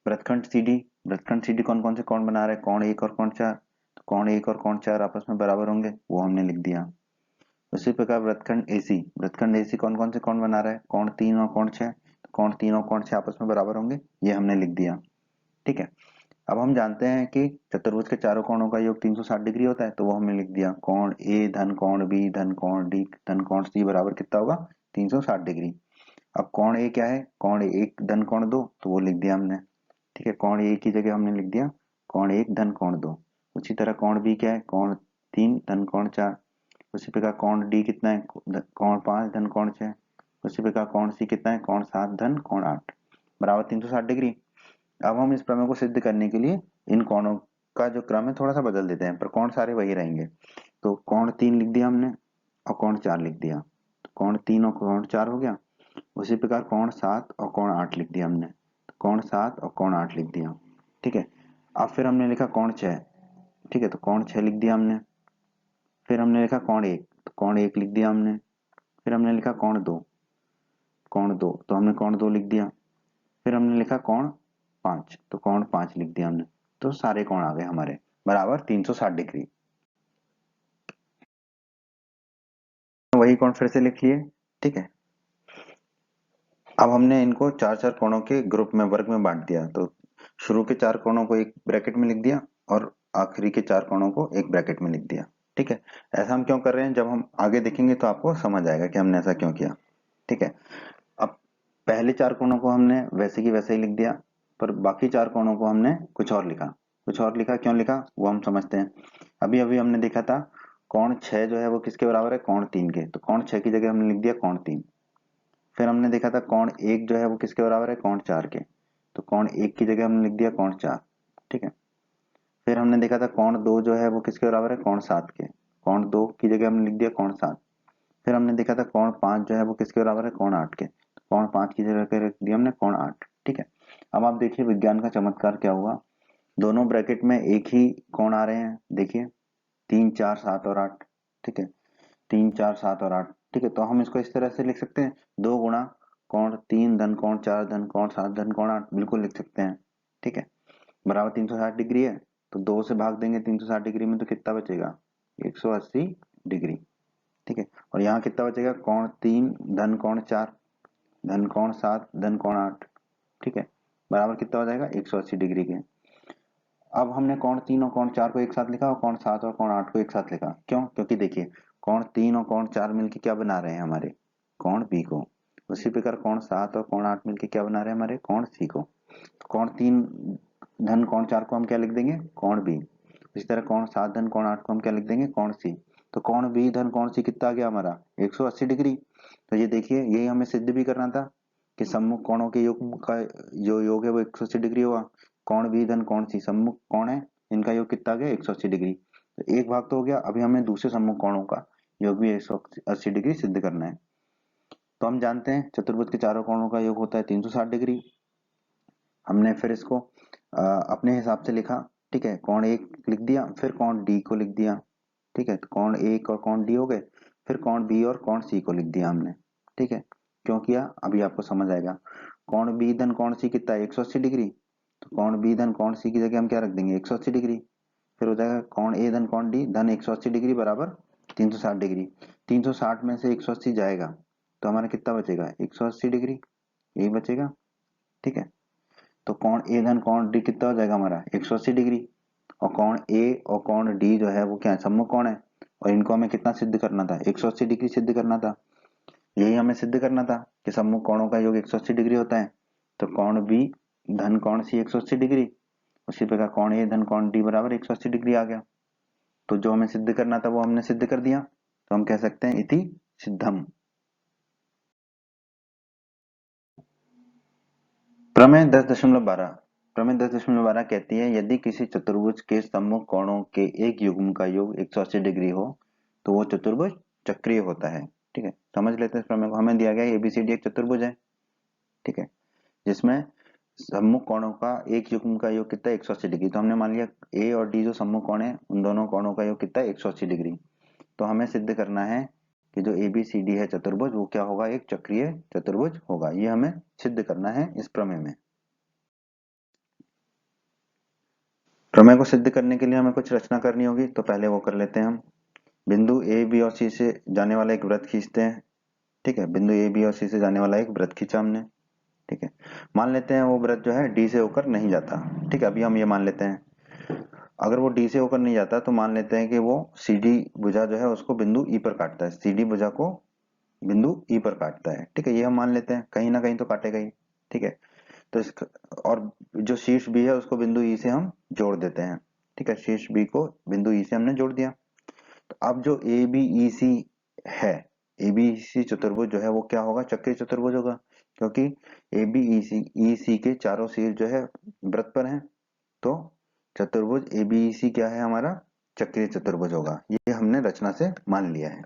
वृत्तखंड सीडी, वृत्तखंड सीडी कौन कौन से कोण बना रहे हैं, कोण एक और कोण चार। तो कोण एक और कोण चार आपस में बराबर होंगे, वो हमने लिख दिया। उसी प्रकार वृत्तखंड एसी, वृत्तखंड एसी कौन कौन से कोण बना रहा है, कोण तीन और कोण छह। तो कोण तीन और कोण छह आपस में बराबर होंगे, ये हमने लिख दिया। ठीक है, अब हम जानते हैं कि चतुर्भुज के चारों कोणों का योग 360 डिग्री होता है, तो वो हमने लिख दिया। कोण ए धन कोण बी धन कोण डी धन कोण सी बराबर कितना होगा 360 डिग्री। अब कोण ए क्या है, कोण एक धन कोण दो, तो वो लिख दिया हमने। ठीक है, कोण ए की जगह हमने लिख दिया कोण एक धन कोण दो। उसी तरह कोण बी क्या है, कोण तीन धन कोण चार। उसी प्रकार कोण डी कितना है, कोण पांच धन कोण छह। उसी प्रकार कोण सी कितना है, कोण सात धन कोण आठ बराबर 360 डिग्री। अब हम इस प्रमेय को सिद्ध करने के लिए इन कोणों का जो क्रम है थोड़ा सा बदल देते हैं, पर कोण सारे वही रहेंगे। तो कोण तीन लिख दिया हमने और कोण चार लिख दिया, तो कोण तीन और कोण चार हो गया। उसी प्रकार कोण सात और कोण आठ लिख दिया हमने, तो कोण सात और कोण आठ लिख दिया। ठीक है, अब फिर हमने लिखा कोण छह। ठीक है, तो कोण छह लिख दिया हमने। फिर हमने लिखा कोण एक, तो कोण एक लिख दिया हमने। फिर हमने लिखा कोण दो, तो हमने कोण दो लिख दिया। फिर हमने लिखा कोण पांच, तो कोण पांच लिख दिया हमने। तो सारे कोण आ गए हमारे बराबर 360 डिग्री। वही कोण फिर से लिख लिए। ठीक है, अब हमने इनको चार चार कोणों के ग्रुप में वर्ग में बांट दिया। तो शुरू के चार कोणों को एक ब्रैकेट में लिख दिया और आखिरी के चार कोणों को एक ब्रैकेट में लिख दिया। ठीक है, ऐसा हम क्यों कर रहे हैं, जब हम आगे देखेंगे तो आपको समझ आएगा कि हमने ऐसा क्यों किया। ठीक है, अब पहले चार कोणों को हमने वैसे की वैसे ही लिख दिया, पर बाकी चार कोणों को हमने कुछ और लिखा। कुछ और लिखा, क्यों लिखा वो हम समझते हैं। अभी अभी हमने देखा था कोण छह जो है वो किसके बराबर है, कोण तीन के। तो कोण छह की जगह हमने लिख दिया कोण तीन। फिर हमने देखा था कोण एक जो है वो किसके बराबर है, कोण चार के। तो कोण एक की जगह हमने लिख दिया कोण चार। ठीक है, फिर हमने देखा था कोण दो जो है वो किसके बराबर है, कोण सात के। कोण दो की जगह हमने लिख दिया कोण सात। फिर हमने देखा था कोण पांच जो है वो किसके बराबर है, कोण आठ के। तो कोण पांच की जगह रख दिया हमने कोण आठ। ठीक है, अब आप देखिए विज्ञान का चमत्कार क्या हुआ, दोनों ब्रैकेट में एक ही कोण आ रहे हैं। देखिए तीन चार सात और आठ। ठीक है, तीन चार सात और आठ। ठीक है, तो हम इसको इस तरह से लिख सकते हैं, दो गुणा कोण तीन धन कोण चार धन कोण सात धन कोण आठ, बिल्कुल लिख सकते हैं। ठीक है, बराबर 360 डिग्री है। तो दो से भाग देंगे 360 डिग्री में, तो कितना बचेगा 180 डिग्री। ठीक है, और यहाँ कितना बचेगा, कोण तीन धन कोण चार धन कोण सात धन कोण आठ। ठीक है, बराबर कितना हो जाएगा 180 डिग्री के। अब हमने कोण तीन और कोण चार को एक साथ लिखा और कोण सात और कोण आठ को एक साथ लिखा। क्यों, क्योंकि देखिए कोण तीन और कोण चार मिलके क्या बना रहे हैं हमारे, कोण बी को। उसी प्रकार कोण सात और कोण आठ मिलके क्या बना रहे हैं हमारे, कोण सी को। तो कोण तीन धन कोण चार को हम क्या लिख देंगे, कोण बी। इसी तरह कोण सात धन कोण आठ को हम क्या लिख देंगे, कोण सी। तो कोण बी धन कोण सी कितना आ गया हमारा 180 डिग्री। तो ये देखिए यही हमें सिद्ध भी करना था कि सम्मुख कोणों के योग का जो योग है वो 180 डिग्री होगा। कोण बी धन कोण सी सम्मुख कोण है, इनका योग कितना आ गया 180 डिग्री। तो एक भाग तो हो गया, अभी हमें दूसरे सम्मुख कोणों का योग भी 180 डिग्री सिद्ध करना है। तो हम जानते हैं चतुर्भुज के चारों कोणों का योग होता है 360 डिग्री। हमने फिर इसको अपने हिसाब से लिखा, ठीक है। कोण ए लिख दिया, फिर कोण डी को लिख दिया, ठीक है। तो कोण ए और कोण डी हो गए, फिर कोण बी और कोण सी को लिख दिया हमने, ठीक है। क्यों किया अभी आपको समझ आएगा। कोण बी धन कोण सी कितना है 180 डिग्री, तो कोण बी धन कोण सी की जगह हम क्या रख देंगे 180 डिग्री। फिर हो जाएगा कोण ए धन कोण डी धन 180 डिग्री बराबर 360 डिग्री। 360 में से 180 जाएगा तो हमारा कितना बचेगा 180 डिग्री, यही बचेगा, ठीक है। तो कोण ए धन कोण डी कितना हो जाएगा हमारा 180 डिग्री। और कोण ए और कोण डी जो है वो क्या है सम्मुख कोण है, और इनको हमें कितना सिद्ध करना था 180 डिग्री सिद्ध करना था। यही हमें सिद्ध करना था कि सम्मुख कोणों का योग 180 डिग्री होता है। तो कोण बी धन कोण सी 180 डिग्री, उसी प्रकार कोण ए धन कोण डी बराबर 180 डिग्री आ गया। तो जो हमें सिद्ध करना था वो हमने सिद्ध कर दिया, तो हम कह सकते हैं इति सिद्धम। प्रमेय 10.12 प्रमेय 10.12 कहती है यदि किसी चतुर्भुज के सम्मुख कोणों के एक युग्म का योग 180 डिग्री हो तो वो चतुर्भुज चक्रीय होता है, ठीक है। समझ लेते हैं इस प्रमेय को। हमें दिया गया एबीसीडी एक चतुर्भुज है, ठीक है, जिसमें सम्मुख कोणों का एक युग्म का योग कितना है 180 डिग्री। तो हमने मान लिया ए और डी जो सम्मुख कोण है उन दोनों कोणों का योग कितना है 180 डिग्री। तो हमें सिद्ध करना है कि जो एबीसीडी है चतुर्भुज वो क्या होगा एक चक्रीय चतुर्भुज होगा। ये हमें सिद्ध करना है इस प्रमेय में। प्रमेय को सिद्ध करने के लिए हमें कुछ रचना करनी होगी, तो पहले वो कर लेते हैं हम। बिंदु ए बी और सी से जाने वाला एक वृत्त खींचते हैं, ठीक है। बिंदु ए बी और सी से जाने वाला एक वृत्त खींचा हमने, ठीक है। मान लेते हैं वो वृत्त जो है डी से होकर नहीं जाता, ठीक है। अभी हम ये मान लेते हैं अगर वो डी से होकर नहीं जाता तो मान लेते हैं कि वो सी डी भुजा जो है उसको बिंदु ई पर काटता है, सी डी भुजा को बिंदु ई पर काटता है, ठीक है। ये हम मान लेते हैं कहीं ना कहीं तो काटेगा ही, ठीक है। तो इस और जो शीर्ष बी है उसको बिंदु ई से हम जोड़ देते हैं, ठीक है। शीर्ष बी को बिंदु ई से हमने जोड़ दिया। तो अब जो ए बी ई सी है, ए बी ई सी चतुर्भुज जो है वो क्या होगा चक्रीय चतुर्भुज होगा, क्योंकि ए बी ई सी के चारों सिर जो है वृत्त पर हैं। तो चतुर्भुज ए बी ई सी क्या है हमारा चक्रीय चतुर्भुज होगा। ये हमने रचना से मान लिया है।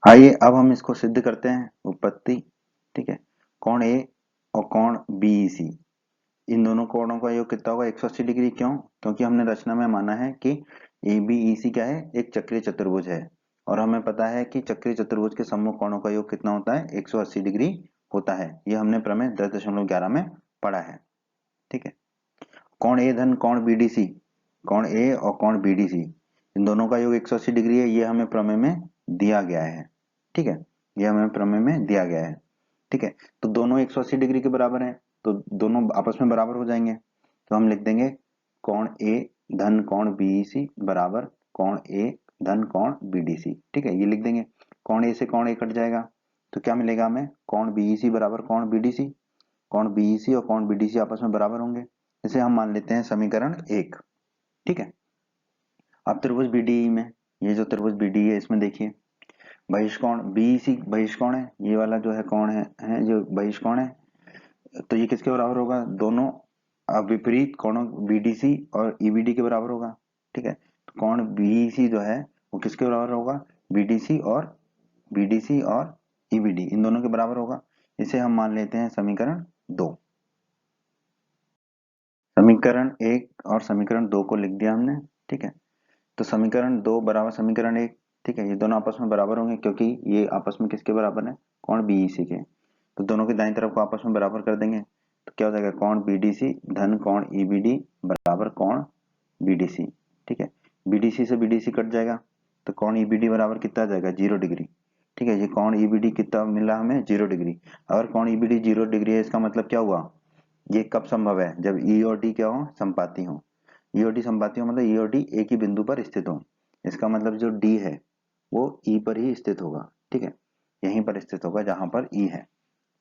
आइए अब हम इसको सिद्ध करते हैं उत्पत्ति, ठीक है। कोण ए और कोण बीईसी इन दोनों कोणों का योग कितना होगा 180 डिग्री। क्यों? क्योंकि हमने रचना में माना है कि ए बी ई सी क्या है एक चक्रीय चतुर्भुज है, और हमें पता है कि चक्रीय चतुर्भुज के सम्मुख कोणों का योग कितना होता है 180 डिग्री होता है। ये हमने प्रमेय 10.11 में पढ़ा है, ठीक है। कोण ए धन कोण बीडीसी, कोण ए और कोण बीडीसी इन दोनों का योग 180 डिग्री है, ये हमें प्रमेय में दिया गया है, ठीक है। ये हमें प्रमेय में दिया गया है, ठीक है। तो दोनों 180 डिग्री के बराबर हैं, तो दोनों आपस में बराबर हो जाएंगे। तो हम लिख देंगे कोण ए धन कोण बीईसी बराबर कोण ए धन कोण बीडीसी, ठीक है। ये लिख देंगे। कोण ए से कोण ए कट जाएगा तो क्या मिलेगा हमें कोण बीईसी बराबर कोण बीडीसी। कोण बीईसी और कोण बीडीसी आपस में बराबर होंगे, इसे हम मान लेते हैं समीकरण 1, ठीक है। अब त्रिभुज बीडीई में ये जो त्रिभुज बीडीई है इसमें देखिए बहिष्कोण बीईसी बहिष्कोण है, ये वाला जो है कोण है जो बहिष्कोण है, तो ये किसके बराबर होगा दोनों विपरीत कोणों बीडीसी और ईबीडी के बराबर होगा, ठीक है। तो कोण बीईसी जो है वो किसके बराबर होगा बीडीसी और ईबीडी इन दोनों के बराबर होगा। इसे हम मान लेते हैं समीकरण 2। समीकरण 1 और समीकरण 2 को लिख दिया हमने, ठीक है। तो समीकरण 2 बराबर समीकरण 1, ठीक है। ये दोनों आपस में बराबर होंगे क्योंकि ये आपस में किसके बराबर है कोण बीईसी के। तो दोनों की दाईं तरफ को आपस में बराबर कर देंगे तो क्या हो जाएगा कोण बीडीसी धन कोण ईबीडी बराबर कोण बीडीसी, ठीक है। बीडीसी से बीडीसी कट जाएगा तो कोण ईबीडी बराबर कितना आ जाएगा 0 डिग्री, ठीक है। ये कोण ईबीडी कितना मिला हमें 0 डिग्री। अगर कोण ईबीडी 0 डिग्री है इसका मतलब क्या हुआ ये कब संभव है जब ई और डी क्या हो संपाती हो। ई और डी संपाती हो मतलब ई और डी एक ही बिंदु पर स्थित हो। इसका मतलब जो डी है वो ई पर ही स्थित होगा, ठीक है। यहीं पर स्थित होगा जहां पर ई है,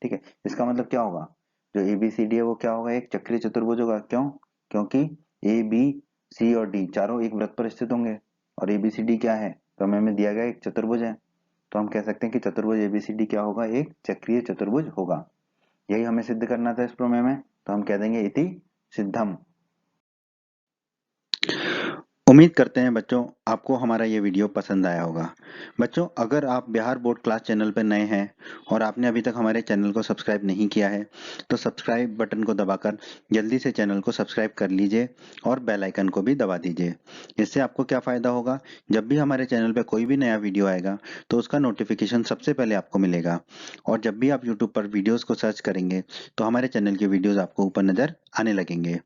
ठीक है। इसका मतलब क्या होगा जो ए बी सी डी है वो क्या होगा एक चक्रीय चतुर्भुज होगा। क्यों? क्योंकि ए बी सी और डी चारों एक वृत्त पर स्थित होंगे, और ए बी सी डी क्या है प्रमेय में दिया गया एक चतुर्भुज है। तो हम कह सकते हैं कि चतुर्भुज ए बी सी डी क्या होगा एक चक्रीय चतुर्भुज होगा। यही हमें सिद्ध करना था इस प्रमेय में, तो हम कह देंगे इति सिद्धम। उम्मीद करते हैं बच्चों आपको हमारा ये वीडियो पसंद आया होगा। बच्चों अगर आप बिहार बोर्ड क्लास चैनल पर नए हैं और आपने अभी तक हमारे चैनल को सब्सक्राइब नहीं किया है तो सब्सक्राइब बटन को दबाकर जल्दी से चैनल को सब्सक्राइब कर लीजिए और बेल आइकन को भी दबा दीजिए। इससे आपको क्या फ़ायदा होगा, जब भी हमारे चैनल पर कोई भी नया वीडियो आएगा तो उसका नोटिफिकेशन सबसे पहले आपको मिलेगा। और जब भी आप यूट्यूब पर वीडियोज़ को सर्च करेंगे तो हमारे चैनल के वीडियोज़ आपको ऊपर नज़र आने लगेंगे।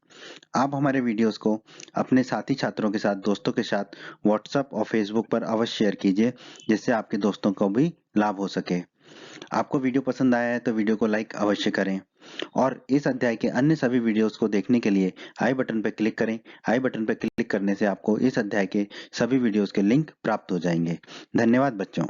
आप हमारे वीडियोस को अपने साथी छात्रों के साथ, दोस्तों के साथ व्हाट्सएप और फेसबुक पर अवश्य शेयर कीजिए, जिससे आपके दोस्तों को भी लाभ हो सके। आपको वीडियो पसंद आया है तो वीडियो को लाइक अवश्य करें और इस अध्याय के अन्य सभी वीडियोस को देखने के लिए आई बटन पर क्लिक करें। आई बटन पर क्लिक करने से आपको इस अध्याय के सभी वीडियोस के लिंक प्राप्त हो जाएंगे। धन्यवाद बच्चों।